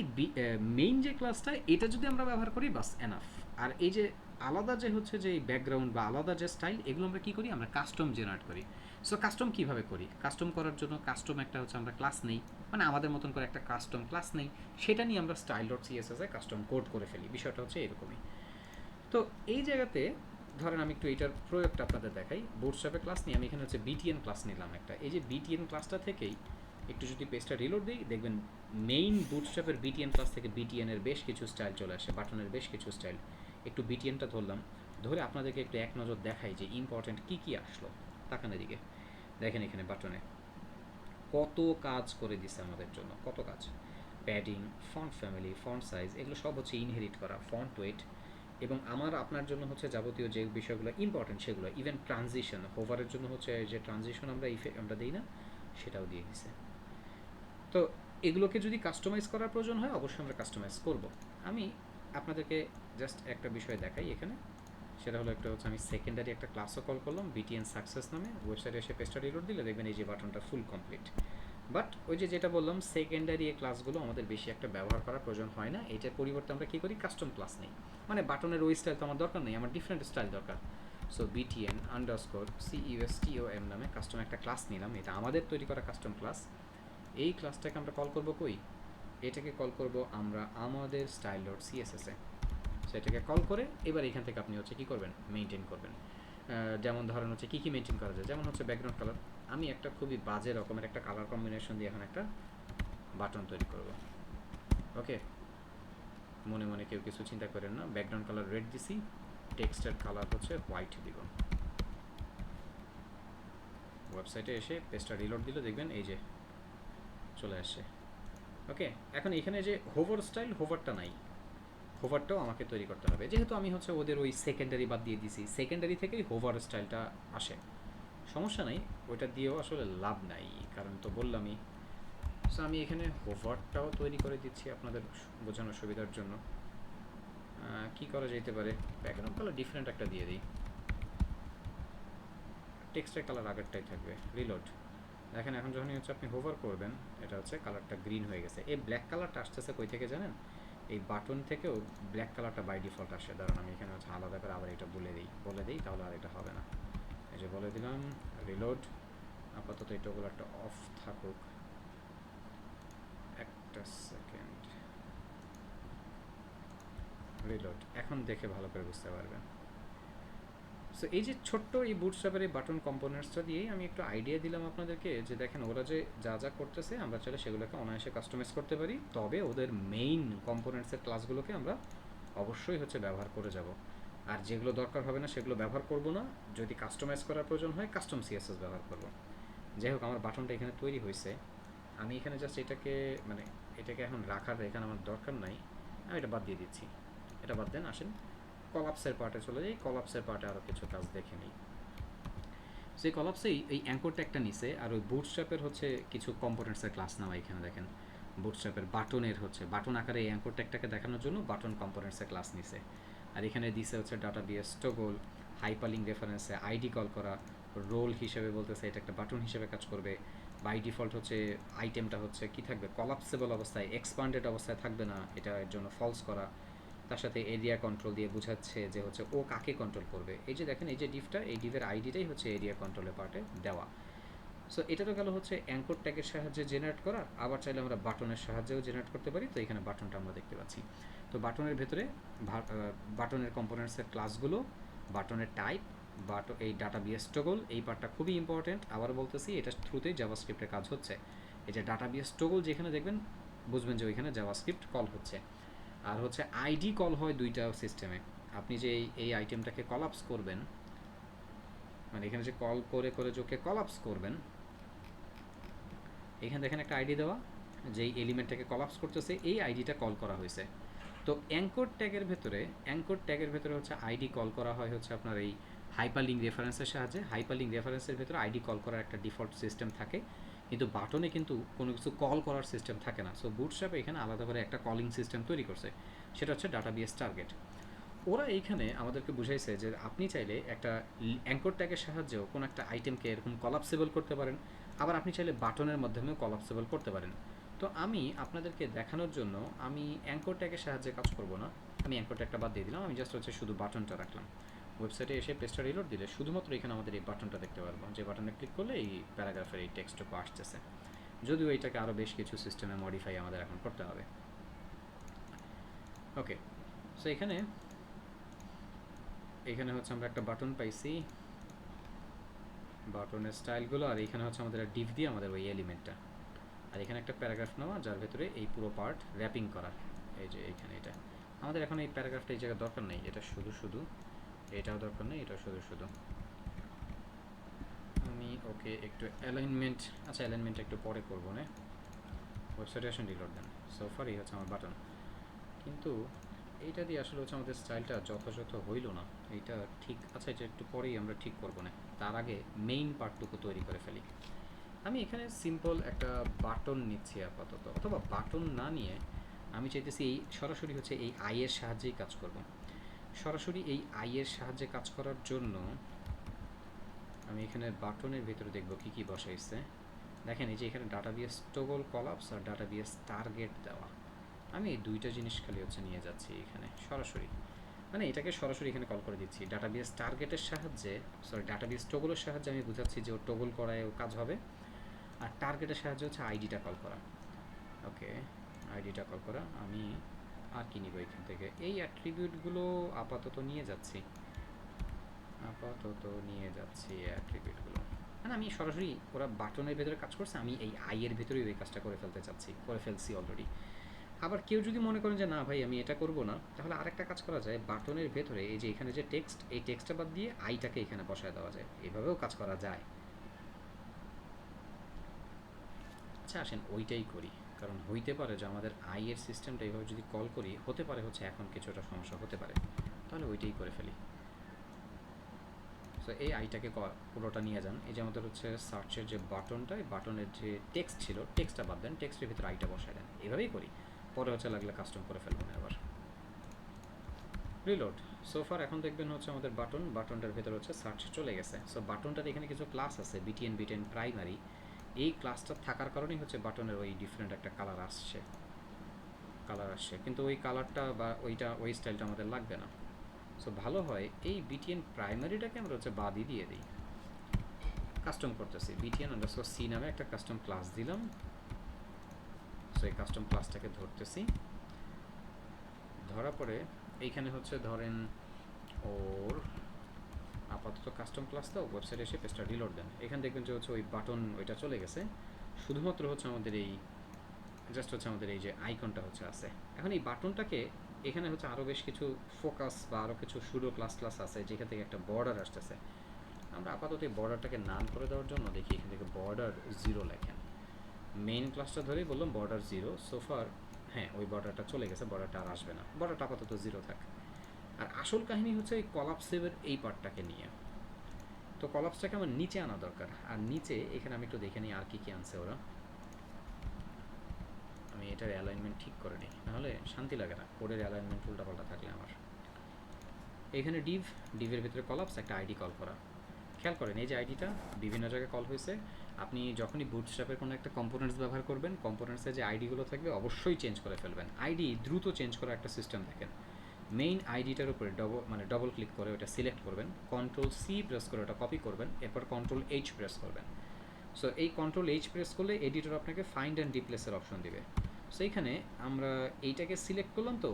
মেইন যে ক্লাসটা, এটা যদি আমরা ব্যবহার করি বাস এনাফ। আর এই যে আলাদা যে হচ্ছে যে ব্যাকগ্রাউন্ড বা আলাদা যে স্টাইল, এগুলো আমরা কী করি, আমরা কাস্টম জেনারেট করি। সো কাস্টম কীভাবে করি, কাস্টম করার জন্য কাস্টম একটা হচ্ছে আমরা ক্লাস নেই, মানে আমাদের মতন করে একটা কাস্টম ক্লাস নেই, সেটা নিয়ে আমরা style.css এ কাস্টম কোড করে ফেলি। বিষয়টা হচ্ছে এরকমই। তো এই জায়গাতে ধরেন আমি একটু এটার প্রয়োগটা আপনাদের দেখাই। বুটস্ট্র্যাপে ক্লাস নিয়ে আমি এখানে হচ্ছে বিটিএন ক্লাস নিলাম একটা। এই যে বিটিএন ক্লাসটা থেকেই একটু যদি পেজটা রিলোড দিই, দেখবেন মেইন বুটস্ট্র্যাপের বিটিএন ক্লাস থেকে বিটিএনের বেশ কিছু স্টাইল চলে আসে, বাটনের বেশ কিছু স্টাইল। একটু বিটিএনটা ধরলাম, ধরে আপনাদেরকে একটু এক নজর দেখাই যে ইম্পর্টেন্ট কী কী আসলো। তাকান এদিকে, দেখেন এখানে বাটনে কত কাজ করে দিছে আমাদের জন্য, কত কাজ। Padding, font family, font size, এগুলো সব হচ্ছে ইনহেরিট করা, ফন্ট ওয়েট, এবং আমার আপনার জন্য হচ্ছে যাবতীয় যে বিষয়গুলো ইম্পর্টেন্ট সেগুলো, ইভেন ট্রানজিশন, হোভারের জন্য হচ্ছে যে ট্রানজিশন আমরা আমরা দিই না, সেটাও দিয়ে দিছে। তো এগুলোকে যদি কাস্টমাইজ করার প্রয়োজন হয় অবশ্যই আমরা কাস্টমাইজ করব। আমি আপনাদেরকে জাস্ট একটা বিষয় দেখাই এখানে, সেটা হলো একটা হচ্ছে আমি সেকেন্ডারি একটা ক্লাসও কল করলাম বিটিএন সাকসেস নামে, ওয়েবসাইটে এসে পেজটা রিলোড দিলে দেখবেন এই যে বাটনটা ফুল কমপ্লিট। বাট ওই যে যেটা বললাম সেকেন্ডারি এই ক্লাসগুলো আমাদের বেশি একটা ব্যবহার করার প্রয়োজন হয় না, এটার পরিবর্তে আমরা কী করি কাস্টম ক্লাস নেই। মানে বাটনের ওই স্টাইল তো আমার দরকার নেই, আমার ডিফারেন্ট স্টাইল দরকার। সো বিটিএন আন্ডারস্কোর CUSTOM নামে কাস্টম একটা ক্লাস নিলাম, এটা আমাদের তৈরি করা কাস্টম ক্লাস। এই ক্লাসটাকে আমরা কল করব কই, এটাকে কল করব আমরা আমাদের স্টাইল ডট সিএসএসে। সেটাকে কল করে এবার এখান থেকে আপনি হচ্ছে কী করবেন মেনটেন করবেন। যেমন ধরেন হচ্ছে কী কী মেনটেন করা যায়, যেমন হচ্ছে ব্যাকগ্রাউন্ড কালার। আমি একটা খুবই বাজে রকমের একটা কালার কম্বিনেশন দিয়ে এখন একটা বাটন তৈরি করব। ওকে, মনে মনে কেউ কিছু চিন্তা করেন না, ব্যাকগ্রাউন্ড কালার রেড দিছি, টেক্সটের কালার হচ্ছে হোয়াইট দিব। ওয়েবসাইটে এসে পেজটা রিলোড দিলে দেখবেন এই যে চলে আসছে। ওকে, এখন এখানে যে হোভার স্টাইল, হোভারটা নাই, হোভারটাও আমাকে তৈরি করতে হবে, যেহেতু আমি হচ্ছে ওদের ওই সেকেন্ডারি বাদ দিয়ে দিছি, সেকেন্ডারি থেকেই হোভার স্টাইলটা আসে। সমস্যা নাই, ওইটা দিয়েও আসলে লাভ নাই, কারণ তো বললামই। সো আমি এখানে হোভারটাও তৈরি করে দিচ্ছি আপনাদের বোঝানোর সুবিধার জন্য। কি করা যেতে পারে, ব্যাকগ্রাউন্ড কালার ডিফারেন্ট একটা দিয়ে দিই, টেক্সটের কালার আগেরটাই থাকবে। রিলোড, দেখেন এখন যখনই হচ্ছে আপনি হোভার করবেন এটা হচ্ছে কালারটা গ্রিন হয়ে গেছে। এই ব্ল্যাক কালারটা আসতেছে কই থেকে জানেন, এই বাটন থেকেও ব্ল্যাক কালারটা বাই ডিফল্ট আসে। দাঁড়ান আমি এখানে হচ্ছে আলাদা করে আবার এটা বলে দিই তাহলে আর এটা হবে না। এই যে বলে দিলাম রিলোড, আপাতত এই টগলারটা অফ থাকুক, একটা সেকেন্ড। রিলোড, এখন দেখে ভালো করে বুঝতে পারবেন। সো এই যে ছোট্ট এই বুটস্ট্র্যাপের এই বাটন কম্পোনেন্টসটা দিয়েই আমি একটু আইডিয়া দিলাম আপনাদেরকে, যে দেখেন ওরা যে যা যা করতেছে আমরা চাইলে সেগুলোকে অনায়াসে কাস্টমাইজ করতে পারি, তবে ওদের মেইন কম্পোনেন্টসের ক্লাসগুলোকে আমরা অবশ্যই হচ্ছে ব্যবহার করে যাব। আর যেগুলো দরকার হবে না সেগুলো ব্যবহার করব না, যদি কাস্টমাইজ করার প্রয়োজন হয় কাস্টম সিএসএস ব্যবহার করব। যাই হোক, আমার বাটনটা এখানে তৈরি হয়েছে, আমি এখানে জাস্ট এটাকে মানে এটাকে এখন রাখার এখানে আমার দরকার নাই, আমি এটা বাদ দিয়ে দিচ্ছি। এটা বাদ দেন, আসেন কলাপসের পার্টে চলে যাই, কলাপসের পার্টে আরও কিছু কাজ দেখে নিই। সেই কলাপসেই এই অ্যাঙ্কর ট্যাগটা নিছে, আর ওই বুটস্ট্র্যাপের হচ্ছে কিছু কম্পোনেন্টসের ক্লাস নেওয়া এখানে দেখেন। বুটস্ট্র্যাপের বাটনের হচ্ছে বাটন আকারে এই অ্যাঙ্কর ট্যাগটাকে দেখানোর জন্য বাটন কম্পোনেন্টসের ক্লাস নিছে। আর এখানে দিছে হচ্ছে ডাটাবিএস টগল, হাইপারলিঙ্ক রেফারেন্সে আইডি কল করা, রোল হিসেবে বলতেছে এটা একটা বাটন হিসেবে কাজ করবে। বাই ডিফল্ট হচ্ছে আইটেমটা হচ্ছে কি থাকবে, কলাপসেবল অবস্থায়, এক্সপান্ডেড অবস্থায় থাকবে না, এটা এর জন্য ফলস করা। তার সাথে এরিয়া কন্ট্রোল দিয়ে বোঝাচ্ছে যে হচ্ছে ও কাকে কন্ট্রোল করবে। এই যে দেখেন এই যে ডিভটা, এই ডিভের আইডিটাই হচ্ছে এরিয়া কন্ট্রোলের পার্টে দেওয়া। সো এটা তো গেল হচ্ছে অ্যাঙ্কর ট্যাগের সাহায্যে জেনারেট করা, আবার চাইলে আমরা বাটনের সাহায্যেও জেনারেট করতে পারি। তো এখানে বাটনটা আমরা দেখতে পাচ্ছি। তো বাটনের ভেতরে বাটনের কম্পোনেন্টসের ক্লাসগুলো, বাটনের টাইপ, এই ডাটাবিএস টগল, এই পার্টটা খুবই ইম্পর্টেন্ট। আবার বলতেছি এটা থ্রুতেই জাভাস্ক্রিপ্টের কাজ হচ্ছে। এই যে ডাটাবিএস টগল যেখানে দেখবেন বুঝবেন যে ওইখানে জাভাস্ক্রিপ্ট কল হচ্ছে। আর হচ্ছে আইডি কল হয় দুইটা সিস্টেমে। আপনি যে এই আইটেমটাকে কলাপস করবেন, মানে এখানে যে কল করে করে যে ওকে কলাপস করবেন, এখানে দেখেন একটা আইডি দেওয়া, যেই এলিমেন্টটাকে কলাপস করতেছে এই আইডিটা কল করা হয়েছে। তো অ্যাঙ্কর ট্যাগের ভেতরে হচ্ছে আইডি কল করা হয় হচ্ছে আপনার এই হাইপারলিঙ্ক রেফারেন্সের সাহায্যে। হাইপারলিঙ্ক রেফারেন্সের ভেতরে আইডি কল করার একটা ডিফল্ট সিস্টেম থাকে, কিন্তু বাটনে কিন্তু কোনো কিছু কল করার সিস্টেম থাকে না। সো বুটস্ট্র্যাপ এখানে আলাদা করে একটা কলিং সিস্টেম তৈরি করছে, সেটা হচ্ছে ডাটাবিএস টার্গেট। ওরা এইখানে আমাদেরকে বুঝাইছে যে আপনি চাইলে একটা অ্যাঙ্কর ট্যাগের সাহায্যেও কোনো একটা আইটেমকে এরকম কলাপসেবল করতে পারেন, আবার আপনি চাইলে বাটনের মাধ্যমেও কলাপসেবল করতে পারেন। তো আমি আপনাদেরকে দেখানোর জন্য আমি অ্যাঙ্কর ট্যাগের সাহায্যে কাজ করব না, আমি অ্যাঙ্কর ট্যাগটা বাদ দিয়ে দিলাম, আমি জাস্ট হচ্ছে শুধু বাটনটা রাখলাম। ওয়েবসাইটে এসে পেজটা রিলোড দিলে শুধুমাত্র এখানে আমাদের এই বাটনটা দেখতে পারবো, যে বাটনে ক্লিক করলে এই প্যারাগ্রাফের এই টেক্সটটুকু আসতেছে। যদিও এইটাকে আরও বেশ কিছু সিস্টেমে মডিফাই আমাদের এখন করতে হবে। ওকে, সো এখানে হচ্ছে আমরা একটা বাটন পাইছি, বাটনের স্টাইলগুলো, আর এখানে হচ্ছে আমাদের ডিভ দিয়ে আমাদের ওই এলিমেন্টটা, আর এখানে একটা প্যারাগ্রাফ নেওয়া যার ভেতরে এই পুরো পার্ট র্যাপিং করা। এই যে এইখানে এটা আমাদের এখন এই প্যারাগ্রাফটা এই জায়গায় দরকার নেই, এটা শুধু এটাও দরকার নেই, এটা শুধু আমি ওকে একটু অ্যালাইনমেন্ট, আচ্ছা অ্যালাইনমেন্ট একটু পরে করবো না, ওয়েবসাইটে আসেন রিলোড দেন। সোফার এই হচ্ছে আমার বাটন, কিন্তু এইটা দিয়ে আসলে হচ্ছে আমাদের স্টাইলটা যথাযথ হইল না, এইটা ঠিক, আচ্ছা এটা একটু পরেই আমরা ঠিক করবো না, তার আগে মেইন পার্টটুকু তৈরি করে ফেলি। আমি এখানে সিম্পল একটা বাটন নিচ্ছি আপাতত, অথবা বাটন না নিয়ে আমি চাইতেছি এই সরাসরি হচ্ছে এই আইয়ের সাহায্যেই কাজ করব। সরাসরি এই আইয়ের সাহায্যে কাজ করার জন্য আমি এখানে বাটনের ভিতরে দেখব কি কি বসাইছে। দেখেন এই যে এখানে ডাটাবেস টগল কলাপস আর ডাটাবেস টার্গেট দেওয়া, আমি এই দুইটা জিনিস খালি হচ্ছে নিয়ে যাচ্ছি এখানে সরাসরি, মানে এটাকে সরাসরি এখানে কল করে দিচ্ছি। ডাটাবেস টার্গেটের সাহায্যে, সরি ডাটাবেস টগলের সাহায্যে আমি বুঝাচ্ছি যে ও টগল করায় ও কাজ হবে, আর টার্গেটের সাহায্যে হচ্ছে আইডিটা কল করা। ওকে, আইডিটা কল করা। আমি আর কি নিব এখান থেকে, এই অ্যাট্রিবিউটগুলো আপাতত নিয়ে যাচ্ছি, অ্যাট্রিবিউটগুলো। মানে আমি সরাসরি ওরা বাটনের ভেতরে কাজ করছে, আমি এই আইয়ের ভেতরেই ওই কাজটা করে ফেলছি অলরেডি। আবার কেউ যদি মনে করেন যে না ভাই আমি এটা করব না, তাহলে আরেকটা কাজ করা যায়, বাটনের ভেতরে এই যে এখানে যে টেক্সট, এই টেক্সটটা বাদ দিয়ে আইটাকে এখানে বসায় দেওয়া যায়, এভাবেও কাজ করা যায়। আচ্ছা আসেন ওইটাই করি, কারণ হইতে পারে যে আমাদের আইয়ের সিস্টেমটা এইভাবে যদি কল করি, হতে পারে হচ্ছে এখন কিছুটা সমস্যা হতে পারে, তাহলে ওইটাই করে ফেলি। সো এই আইটাকে পুরোটা নিয়ে যান, এই যে আমাদের হচ্ছে সার্চের যে বাটনটা, এই বাটনের যে টেক্সট ছিল, টেক্সটটা বাদ দেন, টেক্সটের ভিতরে আইটা বসায় দেন, এভাবেই করি। পরে হচ্ছে লাগলে কাস্টম করে ফেলবো না আবার। রিলোড। সোফার এখন দেখবেন হচ্ছে আমাদের বাটনটার ভেতরে হচ্ছে সার্চ চলে গেছে। সো বাটনটার এখানে কিছু ক্লাস আছে, বিটিএন প্রাইমারি, এই ক্লাসটা থাকার কারণেই হচ্ছে বাটনের ওই ডিফারেন্ট একটা কালার আসছে, কিন্তু ওই কালারটা বা ওই স্টাইলটা আমাদের লাগবে না। সো ভালো হয় এই বিটিএন প্রাইমারিটাকে আমরা হচ্ছে বাদই দিয়ে দিই। কাস্টম করতেছি, বিটিএন আন্ডারস্কোর সি নামে একটা কাস্টম ক্লাস দিলাম। সো এই কাস্টম ক্লাসটাকে ধরতেছি, ধরার পরে এইখানে হচ্ছে ধরেন ওর আপাতত কাস্টম ক্লাস, তো ওয়েবসাইটে এসে পেজটা রিলোড দেন, এখানে দেখবেন যে হচ্ছে ওই বাটন ওইটা চলে গেছে, শুধুমাত্র হচ্ছে আমাদের এই জাস্ট হচ্ছে আমাদের এই যে আইকনটা হচ্ছে আছে। এখন এই বাটনটাকে এখানে হচ্ছে আরও বেশ কিছু ফোকাস বা আরও কিছু সুডো ক্লাস আছে, যেখান থেকে একটা বর্ডার আসতেছে। আমরা আপাতত এই বর্ডারটাকে নাম করে দেওয়ার জন্য দেখি এখান থেকে বর্ডার 0 লেখেন, মেইন ক্লাসটা ধরেই বললাম বর্ডার 0। সোফার হ্যাঁ ওই বর্ডারটা চলে গেছে, বর্ডারটা আর আসবে না, বর্ডারটা আপাতত 0 থাক। আর আসল কাহিনী হচ্ছে এই কলাপসের এই পার্টটাকে নিয়ে, তো কলাপসটাকে আমার নিচে আনা দরকার। আর নিচে এখানে আমি একটু দেখে নিই আর কি কি আনছে ওরা, আমি এটার অ্যালাইনমেন্ট ঠিক করে নিই, নাহলে শান্তি লাগে না কোডের অ্যালাইনমেন্ট উল্টাপাল্টা থাকলে আমার। এখানে ডিভের ভিতরে কলাপস একটা আইডি কল করা, খেয়াল করেন এই যে আইডিটা বিভিন্ন জায়গায় কল হয়েছে। আপনি যখনই বুটস্ট্র্যাপের কোনো একটা কম্পোনেন্টস ব্যবহার করবেন, কম্পোনেন্টসে যে আইডিগুলো থাকবে অবশ্যই চেঞ্জ করে ফেলবেন। আইডি দ্রুত চেঞ্জ করার একটা সিস্টেম দেখেন, মেইন আইডিটার উপরে ডবল ক্লিক করে ওটা সিলেক্ট করবেন, কন্ট্রোল সি প্রেস করে ওটা কপি করবেন, এরপর কন্ট্রোল এইচ প্রেস করবেন। সো এই কন্ট্রোল এইচ প্রেস করলে এডিটর আপনাকে ফাইন্ড অ্যান্ড রিপ্লেসের অপশন দিবে। সো এইখানে আমরা এইটাকে সিলেক্ট করলাম, তো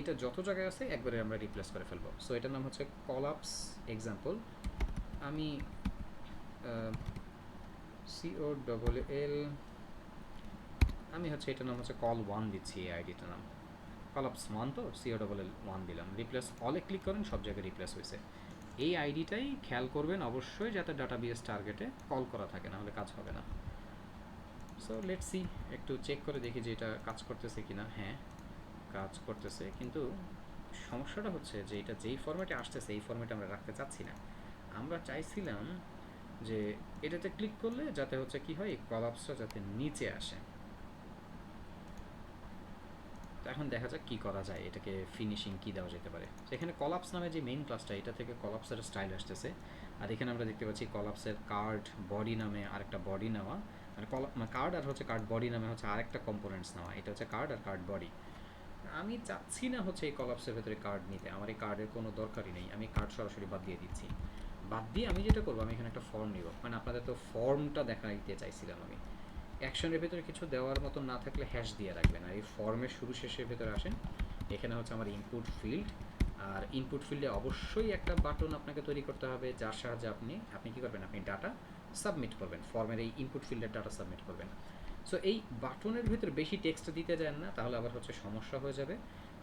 এটা যত জায়গায় আছে একবারে আমরা রিপ্লেস করে ফেলবো। সো এটার নাম হচ্ছে কলাপস এক্সাম্পল। আমি COLL, আমি হচ্ছে এটার নাম হচ্ছে call1 দিচ্ছি, এই আইডিটার নাম কলাপস1, তো COLL1 দিলাম। রিপ্লেস অলে ক্লিক করেন, সব জায়গায় রিপ্লেস হয়েছে। এই আইডিটাই খেয়াল করবেন অবশ্যই যাতে ডাটাবেস টার্গেটে কল করা থাকে, না হলে কাজ হবে না। সো লেটস সি, একটু চেক করে দেখি যে এটা কাজ করতেছে কিনা। হ্যাঁ কাজ করতেছে, কিন্তু সমস্যাটা হচ্ছে যে এটা যেই ফরম্যাটে আসতেছে এই ফরম্যাটে আমরা রাখতে চাচ্ছি না। আমরা চাইছিলাম যে এটাতে ক্লিক করলে যাতে হচ্ছে কি হয়, কলাপসটা যাতে নিচে আসে। তো এখন দেখা যাক কী করা যায়, এটাকে ফিনিশিং কী দেওয়া যেতে পারে। তো এখানে কলাপস নামে যে মেইন ক্লাসটা, এটা থেকে কলাপসের স্টাইল আসতেছে। আর এখানে আমরা দেখতে পাচ্ছি কলাপসের কার্ড বডি নামে আরেকটা বডি নেওয়া, মানে কার্ড আর হচ্ছে কার্ড বডি নামে হচ্ছে আরেকটা কম্পোনেন্টস নেওয়া, এটা হচ্ছে কার্ড আর কার্ড বডি। আমি চাচ্ছি না হচ্ছে এই কলাপসের ভেতরে কার্ড নিতে, আমার এই কার্ডের কোনো দরকারই নেই, আমি কার্ড সরাসরি বাদ দিয়ে দিচ্ছি। বাদ দিয়ে আমি যেটা করবো, আমি এখানে একটা ফর্ম নিব, মানে আপনাদের তো ফর্মটা দিতে চাইছিলাম আমি। অ্যাকশনের ভেতরে কিছু দেওয়ার মতো না থাকলে হ্যাশ দিয়ে রাখবেন, আর এই ফর্মের শুরু শেষের ভেতরে আসেন, এখানে হচ্ছে আমার ইনপুট ফিল্ড, আর ইনপুট ফিল্ডে অবশ্যই একটা বাটন আপনাকে তৈরি করতে হবে, যার সাহায্যে আপনি কী করবেন, আপনি ডাটা সাবমিট করবেন, ফর্মের এই ইনপুট ফিল্ডের ডাটা সাবমিট করবেন। সো এই বাটনের ভিতরে বেশি টেক্সট দিতে যান না, তাহলে আবার হচ্ছে সমস্যা হয়ে যাবে।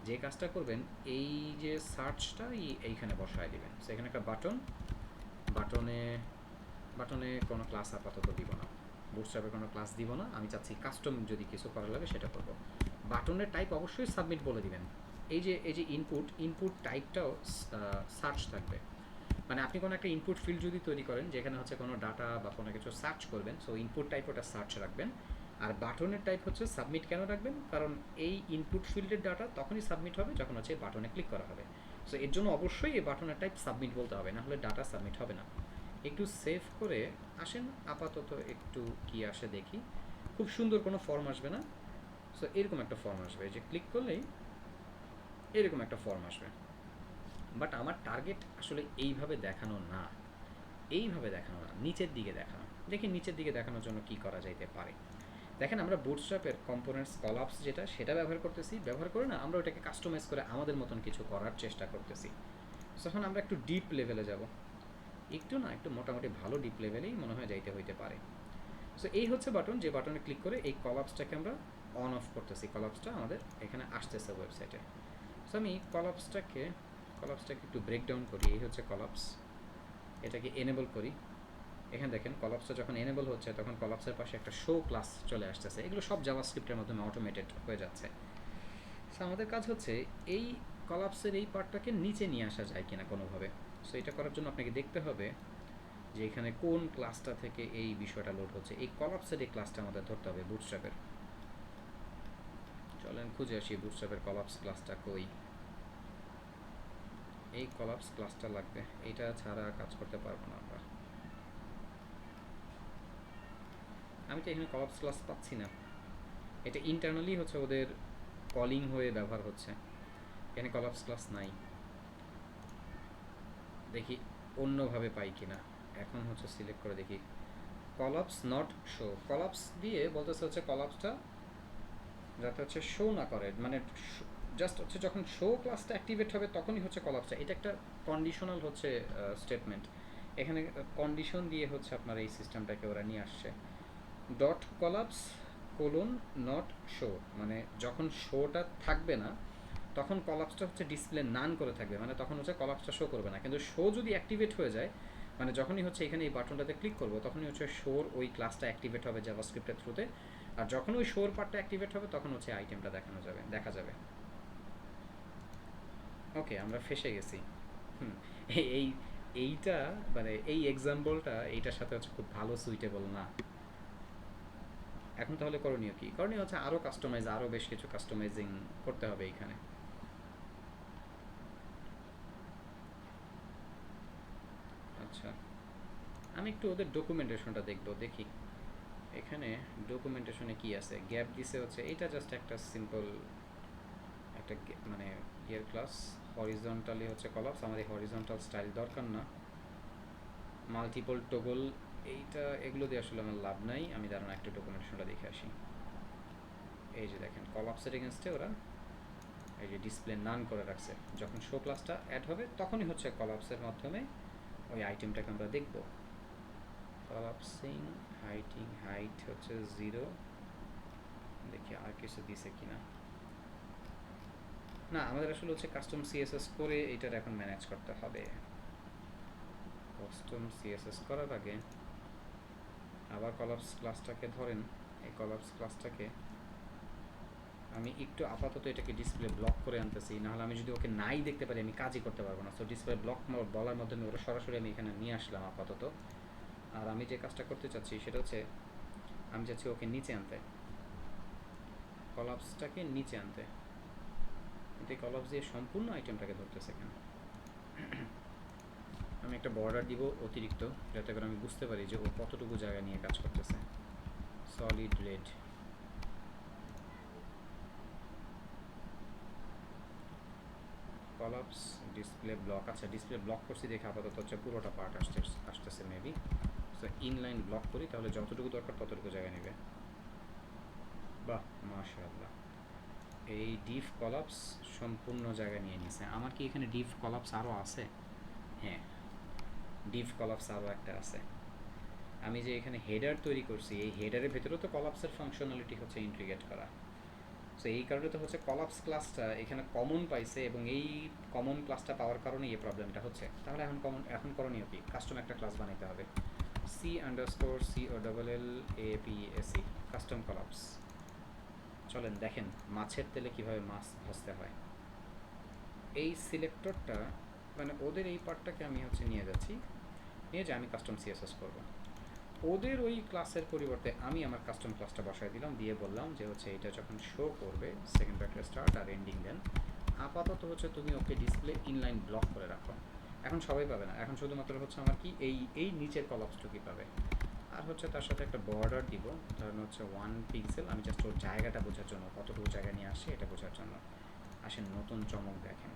যে কাজটা করবেন, এই যে সার্চটা এইখানে বসায় দেবেন। সো এখানে একটা বাটনে কোনো ক্লাস আপাতত দিব না, বুটস্ট্র্যাপের কোনো ক্লাস দিব না, আমি চাচ্ছি কাস্টম যদি কিছু করা লাগে সেটা করব। বাটনের টাইপ অবশ্যই সাবমিট বলে দিবেন। এই যে ইনপুট টাইপটাও সার্চ থাকবে, মানে আপনি কোনো একটা ইনপুট ফিল্ড যদি তৈরি করেন যেখানে হচ্ছে কোনো ডাটা বা কোনো কিছু সার্চ করবেন, সো ইনপুট টাইপ ওটা সার্চ রাখবেন। আর বাটনের টাইপ হচ্ছে সাবমিট কেন রাখবেন, কারণ এই ইনপুট ফিল্ডের ডাটা তখনই সাবমিট হবে যখন হচ্ছে বাটনে ক্লিক করা হবে। সো এর জন্য অবশ্যই এই বাটনের টাইপ সাবমিট বলতে হবে, না হলে ডাটা সাবমিট হবে না। একটু সেভ করে আসেন, আপাতত একটু কি আসে দেখি। খুব সুন্দর কোনো ফর্ম আসবে না, সো এরকম একটা ফর্ম আসবে, যে ক্লিক করলেই এরকম একটা ফর্ম আসবে। বাট আমার টার্গেট আসলে এইভাবে দেখানো না, এইভাবে দেখানো না, নিচের দিকে দেখানো। দেখি নিচের দিকে দেখানোর জন্য কি করা যাইতে পারে। দেখেন আমরা বুটস্ট্র্যাপের কম্পোনেন্টস কলাপস যেটা সেটা ব্যবহার করতেছি, ব্যবহার করে না আমরা ওটাকে কাস্টমাইজ করে আমাদের মতন কিছু করার চেষ্টা করতেছি। তখন আমরা একটু ডিপ লেভেলে যাব, একটু না একটু মোটামুটি ভালো ডিপ লেভেলেই মনে হয় যাইতে হইতে পারে। সো এই হচ্ছে বাটন, যে বাটনে ক্লিক করে এই কলাপসটাকে আমরা অন অফ করতেছি। কলাপসটা আমাদের এখানে আসতেছে ওয়েবসাইটে। সো আমি কলাপসটাকে একটু ব্রেকডাউন করি। এই হচ্ছে কলাপস, এটাকে এনেবল করি। এখানে দেখেন কলাপসটা যখন এনেবল হচ্ছে তখন কলাপসের পাশে একটা শো ক্লাস চলে আসতেছে। এগুলো সব জাভাস্ক্রিপ্টের মাধ্যমে অটোমেটেড হয়ে যাচ্ছে। সো আমাদের কাজ হচ্ছে এই কলাপসের এই পার্টটাকে নিচে নিয়ে আসা যায় কিনা কোনোভাবে। সো এটা করার জন্য আপনাকে দেখতে হবে যে এখানে কোন ক্লাসটা থেকে এই বিষয়টা লোড হচ্ছে। এই কলাপসের এই ক্লাসটা আমাদের ধরতে হবে বুটস্ট্র্যাপের। চলেন খুঁজে আসি বুটস্ট্র্যাপের কলাপস ক্লাসটা কই। এই কলাপস ক্লাসটা লাগবে, এইটা ছাড়া কাজ করতে পারবো না আমরা। আমি তো এখানে কলাপস ক্লাস পাচ্ছি না, এটা ইন্টারনালি হচ্ছে ওদের কলিং হয়ে ব্যবহার হচ্ছে, এখানে কলাপস ক্লাস নাই। দেখি অন্যভাবে পাই কিনা। এখন হচ্ছে সিলেক্ট করে দেখি কলাপস নট শো। কলাপস দিয়ে বলতেছে হচ্ছে কলাপসটা যাতে হচ্ছে শো না করে, মানে জাস্ট হচ্ছে যখন শো ক্লাসটা অ্যাক্টিভেট হবে তখনই হচ্ছে কলাপসটা। এটা একটা কন্ডিশনাল হচ্ছে স্টেটমেন্ট। এখানে কন্ডিশন দিয়ে হচ্ছে আপনার এই সিস্টেমটাকে ওরা নিয়ে আসছে। Dot collapse colon not show, মানে যখন শোটা থাকবে না তখন কলাপসটা হচ্ছে ডিসপ্লে নান করে থাকবে, মানে তখন হচ্ছে কলাপসটা শো করবে না। কিন্তু শো যদি অ্যাক্টিভেট হয়ে যায়, মানে যখনই হচ্ছে এখানে এই বাটনটাতে ক্লিক করবো তখনই হচ্ছে শোর ওই ক্লাসটা অ্যাক্টিভেট হবে জাভাস্ক্রিপ্টের থ্রুতে। আর যখন ওই শোর পার্টটা অ্যাক্টিভেট হবে তখন হচ্ছে আইটেমটা দেখা যাবে। ওকে, আমরা ফেসে গেছি। হুম, এই এইটা মানে এই এক্সাম্পলটা এইটার সাথে হচ্ছে খুব ভালো সুইটেবল না। এখন তাহলে করণীয় কি? করণীয় হচ্ছে আরও কাস্টমাইজ, আরও বেশ কিছু কাস্টমাইজিং করতে হবে এইখানে। আচ্ছা, আমি একটু ওদের ডকুমেন্টেশনটা দেখি এখানে ডকুমেন্টেশনে কি আছে। গ্যাপ দিছে হচ্ছে এইটা জাস্ট একটা সিম্পল একটা মানে ইয়ার ক্লাস। হরিজন্টালি হচ্ছে কলাপস, আমার এই হরিজন্টাল স্টাইল দরকার না। মাল্টিপল টগল এইটা এগুলো দিয়ে আসলে আমার লাভ নাই। আমি দাঁড়ান একটা ডকুমেন্টেশনটা দেখে আসি। এই যে দেখেন কলাপসের এগেনস্টে ওরা এই যে ডিসপ্লে নান করে রাখছে। যখন শো ক্লাসটা অ্যাড হবে তখনই হচ্ছে কলাপসের মাধ্যমে ওই আইটেমটাকে আমরা দেখব। কলাপসিং হাইট হচ্ছে 0। দেখি আর কিছু দিছে কিনা। না, আমাদের আসলে হচ্ছে কাস্টম সিএসএস করে এটার এখন ম্যানেজ করতে হবে। কাস্টম সিএসএস করার আগে আবার কলাপস ক্লাসটাকে ধরেন, এই কলাপস ক্লাসটাকে আমি একটু আপাতত এটাকে ডিসপ্লে ব্লক করে আনতেছি, নাহলে আমি যদি ওকে নাই দেখতে পারি আমি কাজই করতে পারবো না। সো ডিসপ্লে ব্লক বলার মাধ্যমে ওরা সরাসরি আমি এখানে নিয়ে আসলাম আপাতত। আর আমি যে কাজটা করতে চাচ্ছি সেটা হচ্ছে আমি চাচ্ছি ওকে নিচে আনতে, কলাপসটাকে নিচে আনতে। কিন্তু এই কলাপস দিয়ে সম্পূর্ণ আইটেমটাকে ধরতেছে এখানে। আমি একটা বর্ডার দিব অতিরিক্ত, যাতে করে আমি বুঝতে পারি যে ও কতটুকু জায়গা নিয়ে কাজ করতেছে। Solid red, collapse display block. আচ্ছা, ডিসপ্লে ব্লক করছি দেখে আপাতত হচ্ছে পুরোটা পার্ট আসতেছে মেবি। সো ইনলাইন ব্লক করি, তাহলে যতটুকু দরকার ততটুকু জায়গা নেবে। বাহ, মাশাআল্লাহ, এই ডিভ কলাপস সম্পূর্ণ জায়গা নিয়ে নিছে। আমার কি এখানে ডিভ কলাপস আরও আছে? হ্যাঁ, ডিভ কলাপস আরও একটা আছে। আমি যে এখানে হেডার তৈরি করছি, এই হেডারের ভেতরেও তো কলাপসের ফাংশনালিটি হচ্ছে ইন্টিগ্রেট করা। সো এই কারণে তো হচ্ছে কলাপস ক্লাসটা এখানে কমন পাইছে, এবং এই কমন ক্লাসটা পাওয়ার কারণে এই প্রবলেমটা হচ্ছে। তাহলে এখন করণীয় কি? কাস্টম একটা ক্লাস বানাইতে হবে, C_COLLAPS, কাস্টম কলাপস। চলেন দেখেন মাছের তেলে কিভাবে মাছ ভাজতে হয়। এই সিলেক্টরটা মানে ওদের এই পার্টটাকে আমি হচ্ছে নিয়ে যাচ্ছি, নিয়ে যে আমি কাস্টম সিএসএস করব। ওদের ওই ক্লাসের পরিবর্তে আমি আমার কাস্টম ক্লাসটা বসায় দিলাম, দিয়ে বললাম যে হচ্ছে এটা যখন শো করবে সেকেন্ড ব্র্যাকেট স্টার্ট আর এন্ডিং দেন, আপাতত হচ্ছে তুমি ওকে ডিসপ্লে ইনলাইন ব্লক করে রাখো। এখন সবাই পাবে না, এখন শুধুমাত্র হচ্ছে আমার কি এই নিচের কলাপসটুকুই পাবে। আর হচ্ছে তার সাথে একটা বর্ডার দিব, ধরেন হচ্ছে 1 পিক্সেল, আমি জাস্ট ওর জায়গাটা বোঝার জন্য, কতটুকু জায়গা নিয়ে আসে এটা বোঝার জন্য। আসেন নতুন চমক দেখেন।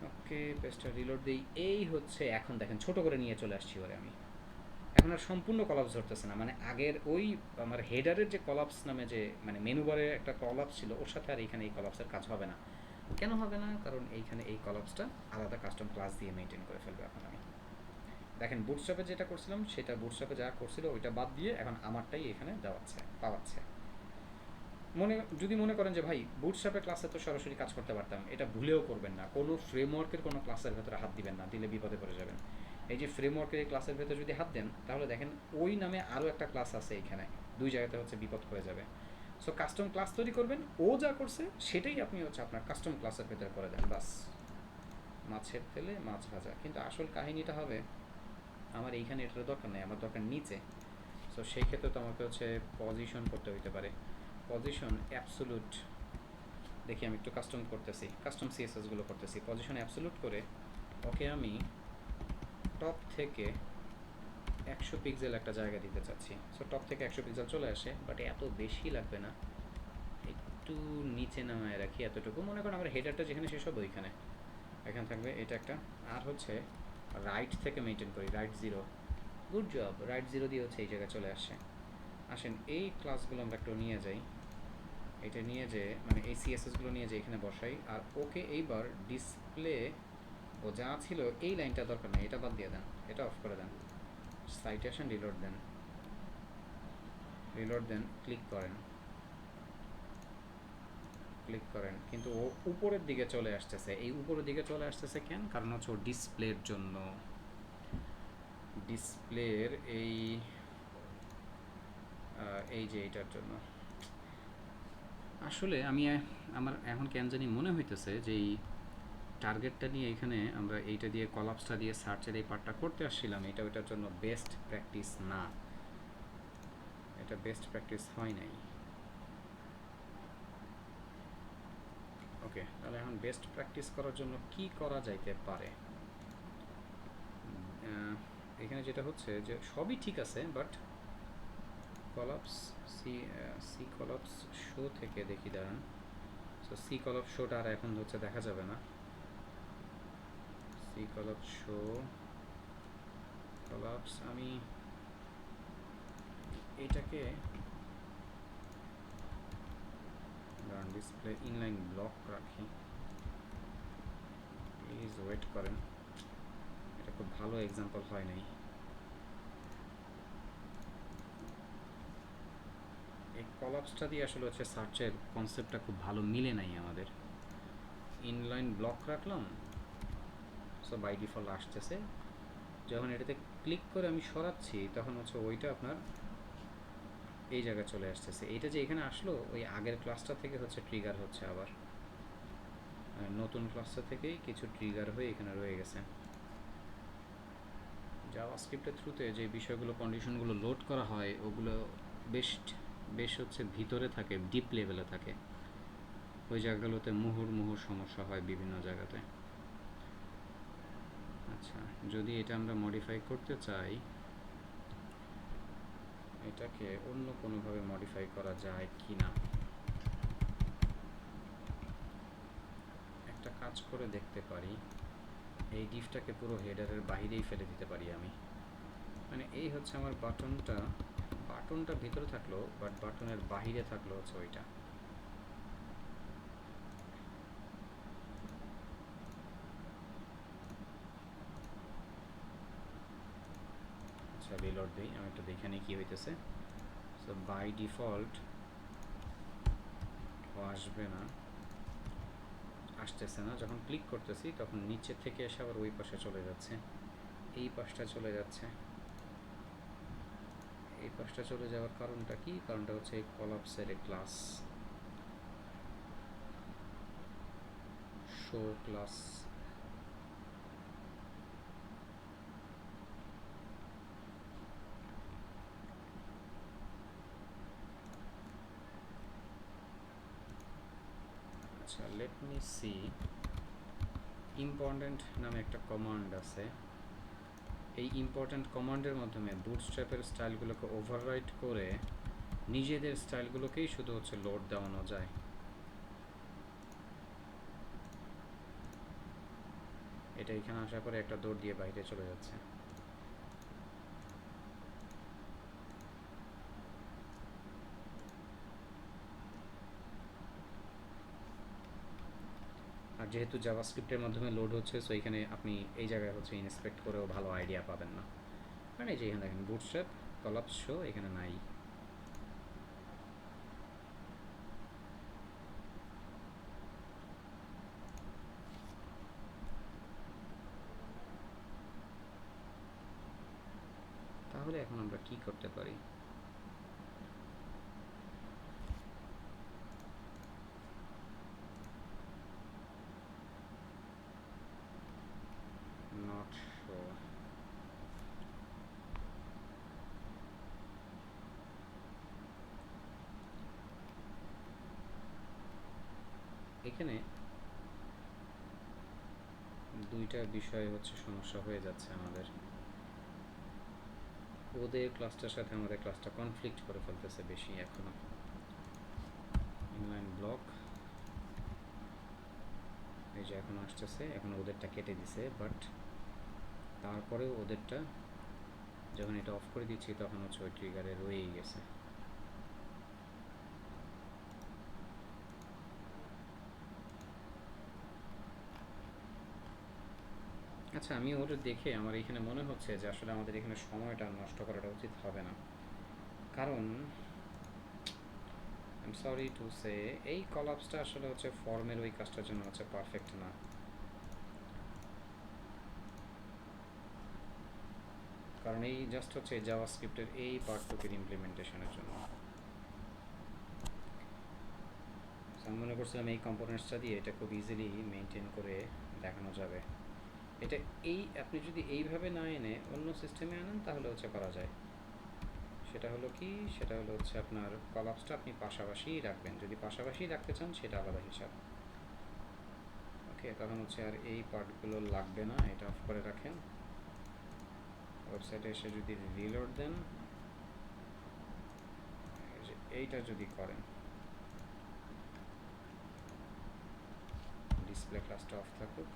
ওকে, পেজটা রিলোড দিই। এই হচ্ছে এখন দেখেন ছোট করে নিয়ে চলে আসছি ওরে আমি। এখন আর সম্পূর্ণ কলাপস ধরতেছে না, মানে আগের ওই আমার হেডারের যে কলাপস নামে যে মানে মেনু বারের একটা কলাপস ছিল, ওর সাথে আর এইখানে এই কলাপসের কাজ হবে না। কেন হবে না? কারণ এইখানে এই কলাপসটা আলাদা কাস্টম ক্লাস দিয়ে মেনটেন করে ফেলবে এখন আমি। দেখেন বুটস্ট্র্যাপে যেটা করছিলাম সেটা বুটস্ট্র্যাপে যা করছিল ওইটা বাদ দিয়ে এখন আমারটাই এখানে পাওয়াচ্ছে। যদি মনে করেন যে ভাই বুটস্ট্র্যাপের ক্লাসে তো সরাসরি কাজ করতে পারতাম, এটা ভুলেও করবেন না, কোনো ফ্রেমওয়ার্কের কোনো ক্লাসের ভেতরে হাত দিবেন না, দিলে বিপদে পড়ে যাবেন। এই যে ফ্রেমওয়ার্কের এই ক্লাসের ভেতরে যদি হাত দেন তাহলে দেখেন ওই নামে আরও একটা ক্লাস আছে এখানে, দুই জায়গাতে হচ্ছে বিপদ হয়ে যাবে। সো কাস্টম ক্লাস তৈরি করবেন, ও যা করছে সেটাই আপনি হচ্ছে আপনার কাস্টম ক্লাসের ভেতরে করে দেন, বাস। মাছের তেলে মাছ ভাজা। কিন্তু আসল কাহিনীটা হবে আমার এইখানে এটার দরকার নেই, আমার দরকার নিচে। সো সেই ক্ষেত্রে তো আমাকে হচ্ছে পজিশন করতে হইতে পারে। পজিশন অ্যাবসোলুট, দেখি আমি একটু কাস্টম করতেছি, কাস্টম সিএসএসগুলো করতেছি। পজিশন অ্যাবসোলুট করে ওকে আমি টপ থেকে 100 পিক্সেল একটা জায়গা দিতে চাচ্ছি। সো টপ থেকে 100 পিক্সেল চলে আসে, বাট এত বেশি লাগবে না, একটু নিচে নামায় রাখি এতটুকু। মনে করেন আমার হেডারটা যেখানে শেষ হবে ওইখানে, এখানে থাকবে এটা একটা। আর হচ্ছে রাইট থেকে মেনটেন করি, রাইট 0, গুড জব, রাইট 0 দিয়ে হচ্ছে এই জায়গায় চলে আসে। আসেন এই ক্লাসগুলো আমরা একটু নিয়ে যাই, এটা নিয়ে যে মানে এই সিএসএসগুলো নিয়ে যে এখানে বসাই। আর ওকে এইবার ডিসপ্লে ও যা ছিল এই লাইনটা দরকার নেই, এটা বাদ দিয়ে দেন, এটা অফ করে দেন। সাইটে আসেন, রিলোড দেন, ক্লিক করেন, কিন্তু ও উপরের দিকে চলে আসতেছে। এই উপরের দিকে চলে আসতেছে কেন? কারণ হচ্ছে ও ডিসপ্লের জন্য, ডিসপ্লের এই যে এইটার জন্য। আসলে আমি আমার এখন কেন জানি মনে হইতেছে যে এই টার্গেটটা নিয়ে এখানে আমরা এইটা দিয়ে কলাপসটা দিয়ে সার্চের এই পার্টটা করতে আসছিলাম, এটা ওইটার জন্য বেস্ট প্র্যাকটিস না, এটা বেস্ট প্র্যাকটিস হয় নাই। ওকে, তাহলে এখন বেস্ট প্র্যাকটিস করার জন্য কি করা যাইতে পারে? এখানে যেটা হচ্ছে যে সবই ঠিক আছে, but collapse see collapse show থেকে দেখি, দাঁড়ান। সো সি কলাপস শোটা আর এখন হচ্ছে দেখা যাবে না। সি কলাপস শো কলাপস, আমি এটাকে ডিসপ্লে ইনলাইন ব্লক রাখি, প্লিজ ওয়েট করেন, এটা খুব ভালো এক্সাম্পল হয় নাই। এই কলাপসটা দিয়ে আসলে হচ্ছে সার্চের কনসেপ্টটা খুব ভালো মিলে নাই আমাদের। ইনলাইন ব্লক রাখলাম, সো বাই ডিফল্ট আসতেছে। যখন এটাতে ক্লিক করে আমি সরাচ্ছি তখন হচ্ছে ওইটা আপনার এই জায়গায় চলে আসতেছে। এইটা যে এখানে আসলো ওই আগের ক্লাসটা থেকে হচ্ছে ট্রিগার হচ্ছে, আবার নতুন ক্লাসটা থেকেই কিছু ট্রিগার হয়ে এখানে রয়ে গেছে। জাভাস্ক্রিপ্টের থ্রুতে যে বিষয়গুলো কন্ডিশনগুলো লোড করা হয় ওগুলো বেশ হচ্ছে ভিতরে থাকে, ডিপ লেভেলে থাকে, ওই জায়গাগুলোতে মুহুর্মুহুর সমস্যা হয় বিভিন্ন জায়গাতে। আচ্ছা, যদি এটা আমরা মডিফাই করতে চাই, এটাকে অন্য কোনোভাবে মডিফাই করা যায় কি না একটা কাজ করে দেখতে পারি। এই ডিফটাকে পুরো হেডারের বাইরেই ফেলে দিতে পারি আমি, মানে এই হচ্ছে আমার বাটনটা ভিতরে থাকলো বাট বাটনের বাইরে থাকলো হচ্ছে ওইটা। আচ্ছা, রিলোড দিই, আমি একটু দেখে নিই কী হইতেছে। সো বাই ডিফল্ট আসবে না, আসতেছে না। যখন ক্লিক করতেছি তখন নিচে থেকে এসে আবার ওই পাশে চলে যাচ্ছে, এই পাশটা চলে যাচ্ছে। এই পাশটা চলে যাওয়ার কারণটা কি? কারণটা হচ্ছে এই কলাপসের ক্লাস শো ক্লাস আচ্ছা লেট মি সি, ইম্পর্ট্যান্ট নামে একটা কমান্ড আছে। এই ইম্পর্ট্যান্ট কমান্ডের মাধ্যমে বুটস্ট্র্যাপের স্টাইলগুলোকে ওভাররাইট করে নিজেদের স্টাইলগুলোকেই শুধু হচ্ছে লোড দেওয়ানো যায়। এটা এখানে আসার পরে একটা দৌড় দিয়ে বাইরে চলে যাচ্ছে। আর যেহেতু জাভাস্ক্রিপ্টের মাধ্যমে লোড হচ্ছে, সো এখানে আপনি এই জায়গায় হচ্ছে ইন্সপেক্ট করেও ভালো আইডিয়া পাবেন না, কারণ এই যে এখানে দেখেন বুটস্ট্র্যাপ কলাপস শো এখানে নাই। তাহলে এখন আমরা কি করতে পারি? নট শো, এখানে দুইটা বিষয় হচ্ছে সমস্যা হয়ে যাচ্ছে আমাদের। ওদের ক্লাসটার সাথে আমাদের ক্লাসটা কনফ্লিক্ট করে ফেলতেছে বেশি এখনো। ইনলাইন ব্লক এই যে এখন আসতেছে, এখন ওদেরটা কেটে দিছে, বাট তারপরেও ওদেরটা যখন এটা অফ করে দিচ্ছি তখন হচ্ছে ওই ট্রিগারে রয়েই গেছে। আচ্ছা আমি ওটা দেখে আমার এখানে মনে হচ্ছে যে আসলে আমাদের এখানে সময়টা নষ্ট করাটা উচিত হবে না, কারণ I am sorry to say এই কলাপসটা আসলে হচ্ছে ফর্মের ওই কাজটার জন্য হচ্ছে পারফেক্ট না। কারণ এই জাস্ট হচ্ছে জাভাস্ক্রিপ্টের এই পার্টটুকের ইমপ্লিমেন্টেশনের জন্য। আমি মনে করছিলাম এই কম্পোনেন্টসটা দিয়ে এটা খুব ইজিলি মেনটেন করে দেখানো যাবে। এটা এই আপনি যদি এইভাবে না এনে অন্য সিস্টেমে আনেন তাহলে হচ্ছে করা যায়। সেটা হলো কি, সেটা হলো হচ্ছে আপনার কলাপসটা আপনি পাশাপাশিই রাখবেন, যদি পাশাপাশি রাখতে চান সেটা আলাদা হিসাব। ওকে, তখন হচ্ছে আর এই পার্টগুলো লাগবে না, এটা অফ করে রাখেন। ওয়েবসাইটে এসে যদি রিলোড দেন, এইটা যদি করেন, ডিসপ্লে ক্লাসটা অফ থাকুক,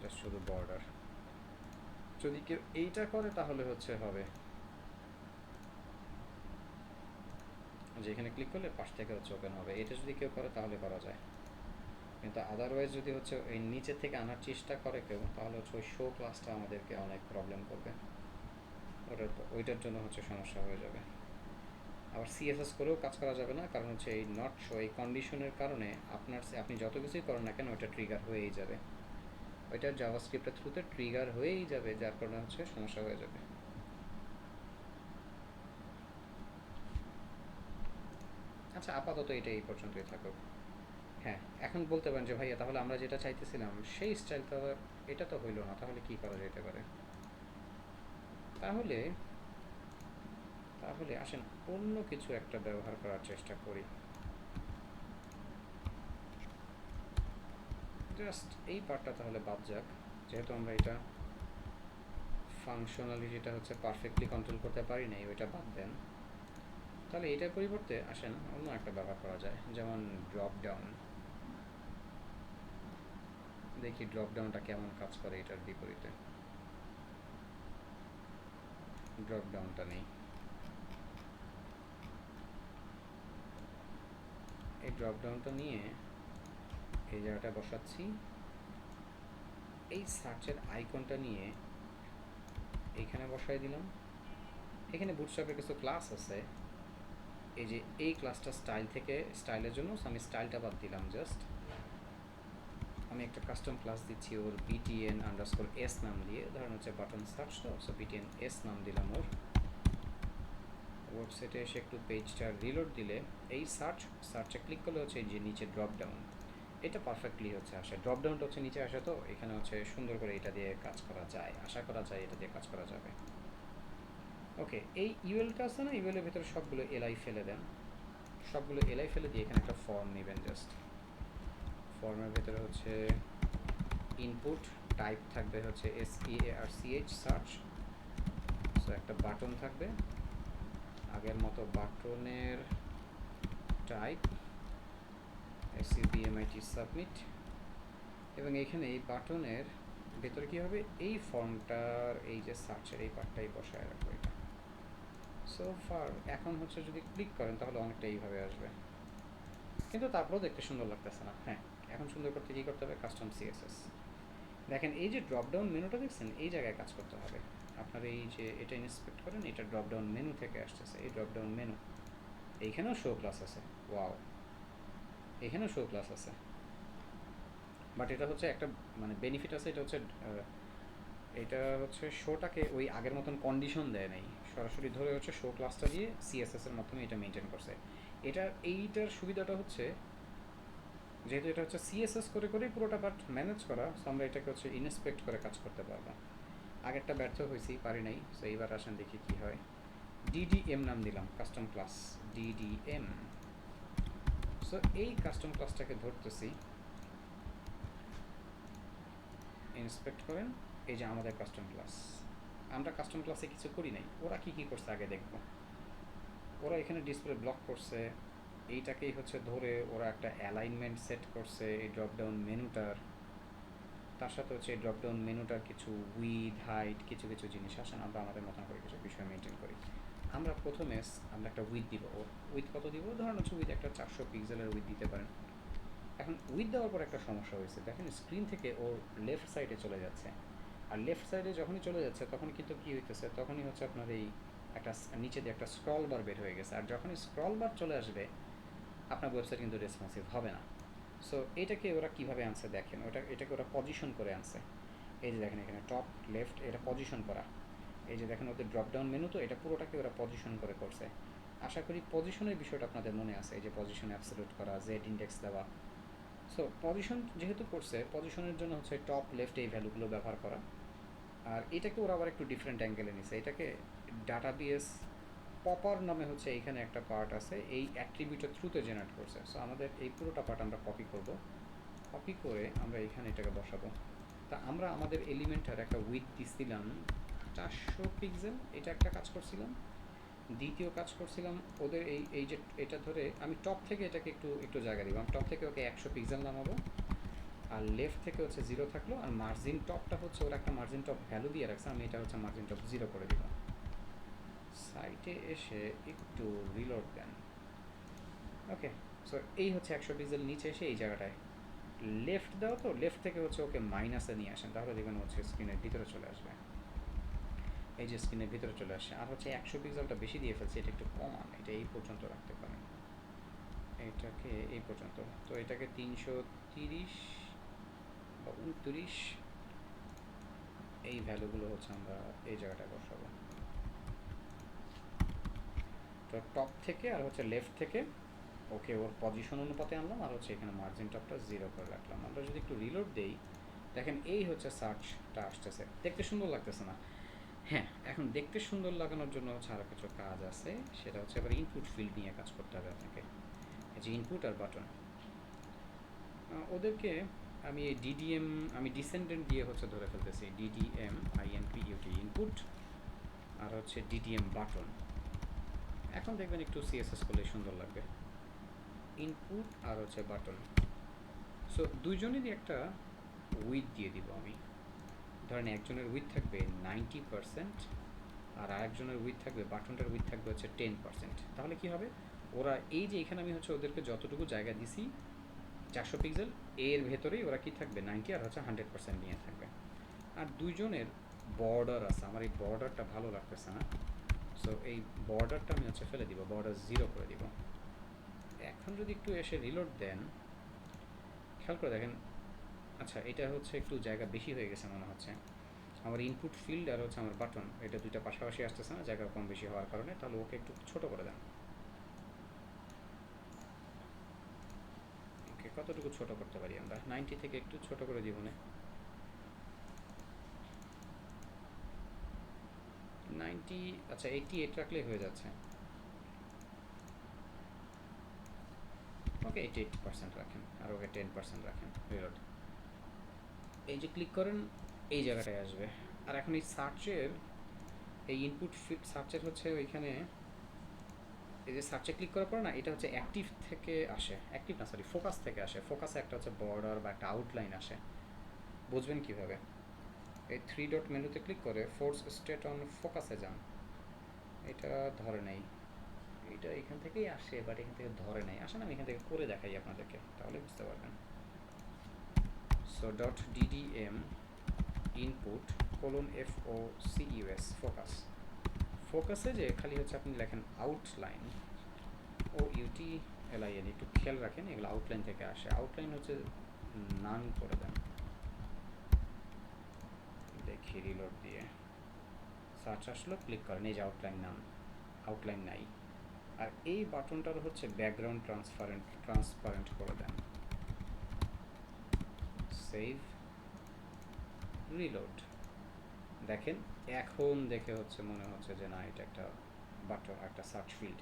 জাস্ট শুধু বর্ডার। যদি কেউ এইটা করে তাহলে হচ্ছে হবে যে এখানে ক্লিক করলে পাশ থেকে হচ্ছে ওপেন হবে। এটা যদি কেউ করে তাহলে করা যায়, কিন্তু আদারওয়াইজ যদি হচ্ছে এই নিচে থেকে আনার চেষ্টা করে কেউ, তাহলে হচ্ছে ওই শো ক্লাসটা আমাদেরকে অনেক প্রবলেম করবে, ওইটার জন্য হচ্ছে সমস্যা হয়ে যাবে। আবার সিএসএস করেও কাজ করা যাবে না, কারণ হচ্ছে এই নট শো এই কন্ডিশনের কারণে আপনি যত কিছুই করেন না কেন ওইটা ট্রিগার হয়েই যাবে, ওইটা জাভাস্ক্রিপ্টের থ্রুতে ট্রিগার হয়েই যাবে, যার কারণে হচ্ছে সমস্যা হয়ে যাবে। আচ্ছা আপাতত এটা এই পর্যন্তই থাকুক। হ্যাঁ, এখন বলতে পারেন যে ভাইয়া তাহলে আমরা যেটা চাইতেছিলাম সেই স্টাইলটা এটা তো হইলো না, তাহলে কি করা যেতে পারে? তাহলে তাহলে আসেন অন্য কিছু একটা ব্যবহার করার চেষ্টা করি। জাস্ট এই পার্টটা তাহলে বাদ যাক, যেহেতু আমরা এটা ফাংশনালি যেটা হচ্ছে পারফেক্টলি কন্ট্রোল করতে পারি নাই, ওইটা বাদ দেন। তাহলে এটার পরিবর্তে আসেন অন্য একটা ব্যবহার করা যায়, যেমন ড্রপ ডাউন। দেখি ড্রপ ডাউনটা কেমন কাজ করে এটার বিপরীতে। ড্রপ ডাউনটা নেই, এই ড্রপ ডাউনটা নিয়ে এই জায়গাটা বসাচ্ছি, এই সার্চের আইকনটা নিয়ে এইখানে বসাই দিলাম। এখানে বুটস্ট্র্যাপের কিছু ক্লাস আছে, এই যে এই ক্লাসটা স্টাইল থেকে স্টাইলের জন্য আমি স্টাইলটা বাদ দিলাম, জাস্ট আমি একটা কাস্টম ক্লাস দিচ্ছি ওর btn আন্ডারস্কোর s নাম দিয়ে, ধরেন হচ্ছে বাটন সার্চ, তো সো btn s নাম দিলাম ওর। ওয়েবসাইটে এসে একটু পেজটা রিলোড দিলে এই সার্চে ক্লিক করলে হচ্ছে যে নিচে ড্রপ ডাউন, এটা পারফেক্টলি হচ্ছে আসে, ড্রপ ডাউনটা হচ্ছে নিচে আসে, তো এখানে হচ্ছে সুন্দর করে এটা দিয়ে কাজ করা যায়, আশা করা যায় এটা দিয়ে কাজ করা যাবে। ওকে, এই ইউএলটা আছে না, ইউএলের ভিতরে সবগুলো এলআই ফেলে দেন, সবগুলো এলআই ফেলে দিয়ে এখানে একটা ফর্ম নেবেন জাস্ট। ফর্মের ভেতরে হচ্ছে ইনপুট, টাইপ থাকবে হচ্ছে SEARCH সার্চ। সো একটা বাটন থাকবে, আগের মতো বাটনের টাইপ SUBMIT সাবমিট, এবং এইখানে এই বাটনের ভেতরে কী হবে, এই ফর্মটার এই যে সার্চের এই পার্টটাই বসায় রাখবো এটা। সো ফার এখন হচ্ছে যদি ক্লিক করেন তাহলে অনেকটা এইভাবে আসবে, কিন্তু তারপরেও দেখতে সুন্দর লাগতেছে না। হ্যাঁ, এখন সুন্দর করতে কী করতে হবে, কাস্টম CSS। দেখেন এই যে ড্রপডাউন মেনুটা দেখছেন, এই জায়গায় কাজ করতে হবে আপনার। এই যে এটা ইন্সপেক্ট করেন, এটা ড্রপডাউন মেনু থেকে আসতেছে, এই ড্রপডাউন মেনু, এইখানেও শো ক্লাস আছে। ওয়াও, এখানেও শো ক্লাস আছে, বাট এটা হচ্ছে একটা মানে বেনিফিট আছে, এটা হচ্ছে শোটাকে ওই আগের মতন কন্ডিশন দেয় নাই, সরাসরি ধরে হচ্ছে শো ক্লাসটা দিয়ে CSS এর মাধ্যমে এটা মেনটেন করছে। এইটার সুবিধাটা হচ্ছে যেহেতু এটা হচ্ছে CSS করে করেই পুরোটা পার্ট ম্যানেজ করা, সো আমরা এটাকে হচ্ছে ইনস্পেক্ট করে কাজ করতে পারবো। আগেরটা ব্যর্থ হয়েছি, পারি নাই। সো এইবার আসেন দেখি কি হয়। DDM নাম দিলাম, কাস্টম ক্লাস DDM। সো এই কাস্টম ক্লাসটাকে ধরতেছি, ইন্সপেক্ট করেন, এই যে আমাদের কাস্টম ক্লাস। আমরা কাস্টম ক্লাসে কিছু করি নাই, ওরা কি কি করছে আগে দেখব। ওরা এখানে ডিসপ্লে ব্লক করছে, এইটাকেই হচ্ছে ধরে ওরা একটা অ্যালাইনমেন্ট সেট করছে এই ড্রপডাউন মেনুটার। তার সাথে হচ্ছে এই ড্রপডাউন মেনুটার কিছু উইথ হাইট কিছু কিছু জিনিস আসেন আমরা আমাদের মতন করে কিছু বিষয় মেনটেন করি। আমরা প্রথমে আমরা একটা উইথ দিব, ওর উইথ কত দিব, ধরেন হচ্ছে উইথ একটা 400 পিক্সেলের উইথ দিতে পারেন। এখন উইথ দেওয়ার পর একটা সমস্যা হয়েছে, দেখেন স্ক্রিন থেকে ওর লেফট সাইডে চলে যাচ্ছে, আর লেফট সাইডে যখনই চলে যাচ্ছে তখন কিন্তু কী হইতেছে, তখনই হচ্ছে আপনার এই একটা নিচে দিয়ে একটা স্ক্রল বার বের হয়ে গেছে, আর যখনই স্ক্রল বার চলে আসবে আপনার ওয়েবসাইট কিন্তু রেসপন্সিভ হবে না। সো এটাকে ওরা কীভাবে আনছে দেখেন, এটাকে ওরা পজিশন করে আনছে। এই যে দেখেন এখানে টপ লেফট, এটা পজিশন করা। এই যে দেখেন ওদের ড্রপডাউন মেনু, তো এটা পুরোটাকে ওরা পজিশন করে করছে। আশা করি পজিশনের বিষয়টা আপনাদের মনে আছে, এই যে পজিশন অ্যাবসলিউট করা, জেড ইন্ডেক্স দেওয়া। সো পজিশন যেহেতু করছে, পজিশনের জন্য হচ্ছে টপ লেফট এই ভ্যালুগুলো ব্যবহার করা। আর এটাকে ওরা আবার একটু ডিফারেন্ট অ্যাঙ্গেলে নিছে, এটাকে ডাটাবেস পপার নামে হচ্ছে এইখানে একটা পার্ট আছে, এই অ্যাট্রিবিউটের থ্রুতে জেনারেট করছে। সো আমাদের এই পুরোটা পার্ট আমরা কপি করব, কপি করে আমরা এখানে এটাকে বসাবো। তা আমরা আমাদের এলিমেন্টার একটা উইথ দিছিলাম 400 পিক্সেল, এটা একটা কাজ করছিলাম। দ্বিতীয় কাজ করছিলাম ওদের এই যে এটা ধরে আমি টপ থেকে এটাকে একটু একটু জায়গা দিব, আমি টপ থেকে ওকে 100 পিক্সেল নামাবো, আর লেফট থেকে হচ্ছে 0 থাকলো, আর মার্জিন টপটা হচ্ছে ওরা একটা মার্জিন টপ ভ্যালু দিয়ে রাখছে, আমি এটা হচ্ছে মার্জিন টপ 0 করে দিব। সাইটে এসে একটু রিলোড দেন। ওকে, সো এই হচ্ছে 100 পিক্সেল নিচে এসে এই জায়গাটায় লেফট দাও, তো লেফট থেকে হচ্ছে ওকে মাইনাসে নিয়ে আসেন, তাহলে দেখবেন হচ্ছে স্ক্রিনের ভিতরে চলে আসবে। এই যে স্ক্রিনের ভিতরে চলে আসে, আর হচ্ছে 100 পিক্সেলটা বেশি দিয়ে ফেলছে, এটা একটু কমান, এটা এই পর্যন্ত রাখতে পারেন, এটাকে এই পর্যন্ত। তো এটাকে 330 বা 29 এই ভ্যালুগুলো হচ্ছে আমরা এই জায়গাটায় বসাবো। তো টপ থেকে আর হচ্ছে লেফট থেকে ওকে ওর পজিশন অনুপাতে আনলাম, আর হচ্ছে এখানে মার্জিন টপটা 0 করে রাখলাম। আমরা যদি একটু রিলোড দেই, দেখেন এই হচ্ছে সার্চটা আসতেছে, দেখতে সুন্দর লাগতেছে না? হ্যাঁ, এখন দেখতে সুন্দর লাগানোর জন্য হচ্ছে আরও কিছু কাজ আছে, সেটা হচ্ছে এবার ইনপুট ফিল্ড নিয়ে কাজ করতে হবে আপনাকে। এই যে ইনপুট আর বাটন, ওদেরকে আমি এই DDM আমি ডিসেন্ডেন্ট দিয়ে হচ্ছে ধরে ফেলতেছি, DDM INPUT ইনপুট, আর হচ্ছে DDM বাটন। এখন দেখবেন একটু CSS করলে সুন্দর লাগবে, ইনপুট আর হচ্ছে বাটন। সো দুইজনেরই একটা উইথ দিয়ে দিব আমি, ধরেন একজনের উইথ থাকবে 90%, আর আরেকজনের উইথ থাকবে, বাটনটার উইথ থাকবে হচ্ছে 10%। তাহলে কি হবে, ওরা এই যে এখানে আমি হচ্ছে ওদেরকে যতটুকু জায়গা দিছি 400 পিক্সেল, এর ভেতরেই ওরা কি থাকবে 90 আর হচ্ছে 100% নিয়ে থাকবে। আর দুইজনের বর্ডার আছে, আমার এই বর্ডারটা ভালো লাগতেছে না, সো এই বর্ডারটা আমি হচ্ছে ফেলে দিব, বর্ডার 0 করে দিব। এখন যদি একটু এসে রিলোড দেন, খেয়াল করে দেখেন, আচ্ছা এটা হচ্ছে একটু জায়গা বেশি হয়ে গেছে মনে হচ্ছে। আমার ইনপুট ফিল্ড আর হচ্ছে আমার বাটন, এটা দুইটা পাশাপাশি আসতেছে না জায়গা কম বেশি হওয়ার কারণে, তাহলে ওকে একটু ছোট করে দেন। ওকে কতটুকু ছোট করতে পারি আমরা, 90 থেকে একটু ছোট করে জীবনে 90, আচ্ছা 88 রাখলেই হয়ে যাচ্ছে। ওকে ওকে 80% রাখেন, আর ওকে 10% রাখেন, রিলোড। এই যে ক্লিক করেন এই জায়গাটায় আসবে। আর এখন এই সার্চের এই ইনপুট সার্চের হচ্ছে ওইখানে এই যে সার্চে ক্লিক করার পর না, এটা হচ্ছে অ্যাক্টিভ থেকে আসে, অ্যাক্টিভ না সরি ফোকাস থেকে আসে। ফোকাসে একটা হচ্ছে বর্ডার বা একটা আউটলাইন আসে। বুঝবেন কীভাবে? এই 3 ডট মেনুতে ক্লিক করে ফোর্স স্টেট অন ফোকাসে যান। এটা ধরে নেই, এটা এখান থেকেই আসে, বাট এখান থেকে ধরে নেই। আসেন আমি এখান থেকে করে দেখাই আপনাদেরকে, তাহলে বুঝতে পারবেন। So dot DDM input colon FOCUS focus. ফোকাসে যে খালি হচ্ছে আপনি লেখেন আউটলাইন, OUTLIN, একটু খেয়াল রাখেন এগুলো আউটলাইন থেকে আসে। আউটলাইন হচ্ছে নান করে দেন, দেখি রিলোড দিয়ে সার্চ আসলো, ক্লিক করেন, এই যে আউটলাইন নান, আউটলাইন নাই। আর এই বাটনটার হচ্ছে ব্যাকগ্রাউন্ড ট্রান্সপারেন্ট করে দেন, সেভ, রিলোড। দেখেন এখন দেখে হচ্ছে মনে হচ্ছে যে না এটা একটা বাটন, একটা সার্চ ফিল্ড।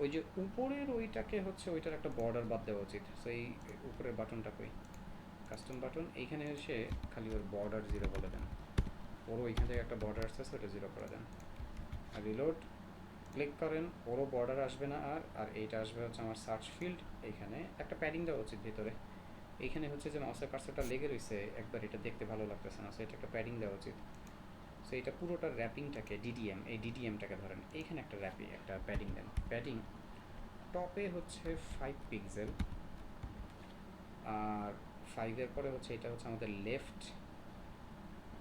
ওই যে উপরের ওইটাকে হচ্ছে ওইটার একটা বর্ডার বাদ দেওয়া উচিত। সেই উপরের বাটনটা কই, কাস্টম বাটন, এইখানে এসে খালি ওর বর্ডার 0 বলে দেন। ওরও ওইখান থেকে একটা বর্ডার আসছে, ওটা 0 করে দেন। আর রিলোড ক্লিক করেন, ওরও বর্ডার আসবে না। আর এইটা আসবে হচ্ছে আমার সার্চ ফিল্ড। এইখানে একটা প্যাডিং দেওয়া উচিত ভিতরে। এইখানে হচ্ছে যে মাউসের কার্সারটা লেগে রয়েছে একবার, এটা দেখতে ভালো লাগতেছে না, সো এটা একটা প্যাডিং দেওয়া উচিত। সো এটা পুরোটা র্যাপিংটাকে ডিডিএম, এই ডিডিএমটাকে ধরেন, এইখানে একটা একটা প্যাডিং দেন। প্যাডিং টপে হচ্ছে 5 পিক্সেল, আর 5-এর পরে হচ্ছে এটা হচ্ছে আমাদের লেফট,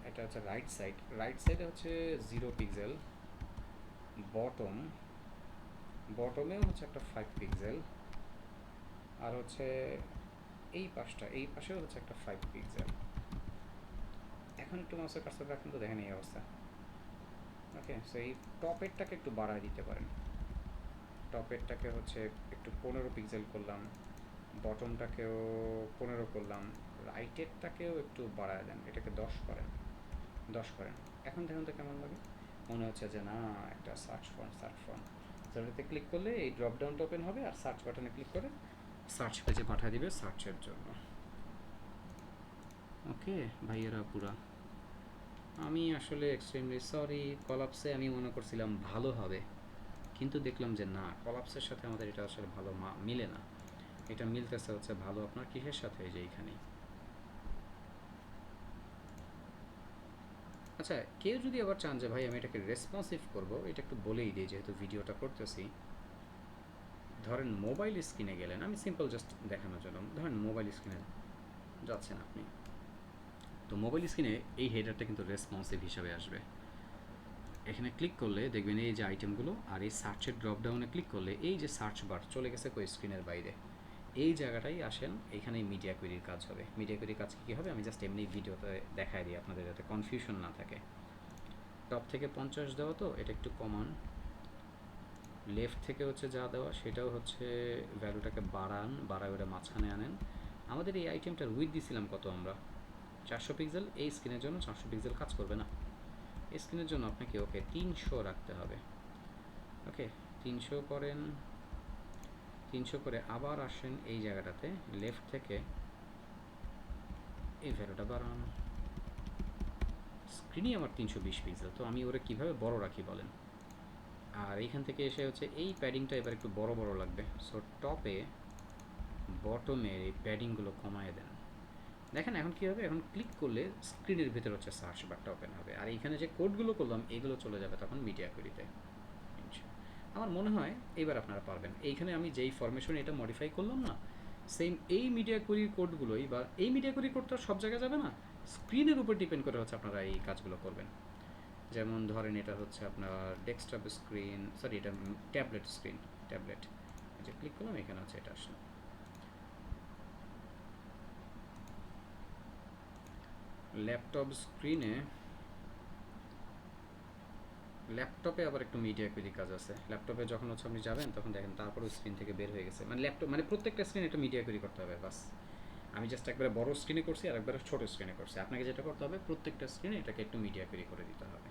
এটা হচ্ছে রাইট সাইড, রাইট সাইডে হচ্ছে 0 পিক্সেল। বটমেও হচ্ছে একটা 5 পিক্সেল, আর হচ্ছে এই পাশটা, এই পাশেও হচ্ছে একটা 5 পিক্সেল। এখন একটু মাউসের কার্সার রাখেন তো দেখেন এই অবস্থা। ওকে, সো এই টপেরটাকে একটু বাড়ায় দিতে পারেন। টপেরটাকে হচ্ছে একটু 15 পিক্সেল করলাম, বটমটাকেও 15 করলাম, রাইটেরটাকেও একটু বাড়ায় দেন, এটাকে 10 করেন। এখন দেখুন তো কেমন লাগে, মনে হচ্ছে যে না একটা সার্চ ফন্ট। সেটাতে ক্লিক করলে এই ড্রপ ডাউনটা ওপেন হবে, আর সার্চ বাটনে ক্লিক করে সার্চ পেজে পাঠিয়ে দিবে সার্চের জন্য। ওকে ভাইয়েরা পুরা, আমি আসলে এক্সট্রিমলি সরি। কলাপসে আমি মনে করছিলাম ভালো হবে, কিন্তু দেখলাম যে না, কলাপসের সাথে আমাদের এটা আসলে ভালো মিলে না। এটা মিলতেছে হচ্ছে ভালো আপনার কিসের সাথে, এই যে এইখানে। আচ্ছা, কেউ যদি আবার চান যে ভাই আমি এটাকে রেসপন্সিভ করব, এটা একটু বলেই দিই যেহেতু ভিডিওটা করতেছি। ধরেন মোবাইল স্ক্রিনে গেলেন, আমি সিম্পল জাস্ট দেখানোর জন্য, ধরেন মোবাইল স্ক্রিনে যাচ্ছেন আপনি, তো মোবাইল স্ক্রিনে এই হেডারটা কিন্তু রেসপন্সিভ হিসাবে আসবে। এখানে ক্লিক করলে দেখবেন এই যে আইটেমগুলো, আর এই সার্চের ড্রপডাউনে ক্লিক করলে এই যে সার্চ বার চলে গেছে কই স্ক্রিনের বাইরে, এই জায়গাটাই আসেন, এখানেই মিডিয়া কোয়েরির কাজ হবে। মিডিয়া কোয়েরির কাজ কী হবে আমি জাস্ট এমনি ভিডিওতে দেখাই দিই আপনাদের, যাতে কনফিউশন না থাকে। টপ থেকে 50 দেওয়া, তো এটা একটু কমান। লেফট থেকে হচ্ছে যা দেওয়া সেটাও হচ্ছে ভ্যালুটাকে বাড়ায় ওটা মাঝখানে আনেন। আমাদের এই আইটেমটার উইথ দিছিলাম কত আমরা, 400 পিক্সেল। এই স্ক্রিনের জন্য 400 পিক্সেল কাজ করবে না, এই স্ক্রিনের জন্য আপনাকে ওকে 300 রাখতে হবে। ওকে 300 করেন, 300 করে আবার আসেন এই জায়গাটাতে, লেফট থেকে এই ভ্যালুটা বাড়ান। স্ক্রিনই আমার 320 পিক্সেল, তো আমি ওরা কীভাবে বড় রাখি বলেন। আর এইখান থেকে এসে হচ্ছে এই প্যাডিংটা এবার একটু বড় লাগবে। সো টপে বটমের এই প্যাডিংগুলো কমায় দেন। দেখেন এখন কী হবে, এখন ক্লিক করলে স্ক্রিনের ভিতরে হচ্ছে সার্চ বারটা ওপেন হবে, আর এইখানে যে কোডগুলো করলাম এগুলো চলে যাবে তখন মিডিয়া কোয়েরিতে। আমার মনে হয় এবার আপনারা পারবেন। এইখানে আমি যেই ফরমেশনে এটা মডিফাই করলাম না, সেম এই মিডিয়া কোয়েরির কোডগুলোই, বা এই মিডিয়া কোয়েরির কোড তো সব জায়গায় যাবে না, স্ক্রিনের উপর ডিপেন্ড করে হচ্ছে আপনারা এই কাজগুলো করবেন। যেমন ধরেন এটা হচ্ছে আপনার ডেস্কটপ স্ক্রিন, সরি এটা ট্যাবলেট স্ক্রিন, ট্যাবলেট, যে ক্লিক করলাম এখানে হচ্ছে এটা আসলো। ল্যাপটপ স্ক্রিনে, ল্যাপটপে আবার একটু মিডিয়া কোয়েরি কাজ আছে। ল্যাপটপে যখন হচ্ছে আপনি যাবেন তখন দেখেন তারপরেও স্ক্রিন থেকে বের হয়ে গেছে, মানে ল্যাপটপ মানে প্রত্যেকটা স্ক্রিনে একটা মিডিয়া কোয়েরি করতে হবে বাস। আমি জাস্ট একবারে বড় স্ক্রিনে করছি আর একবারে ছোটো স্ক্রিনে করছি, আপনাকে যেটা করতে হবে প্রত্যেকটা স্ক্রিনে এটাকে একটু মিডিয়া কোয়েরি করে দিতে হবে।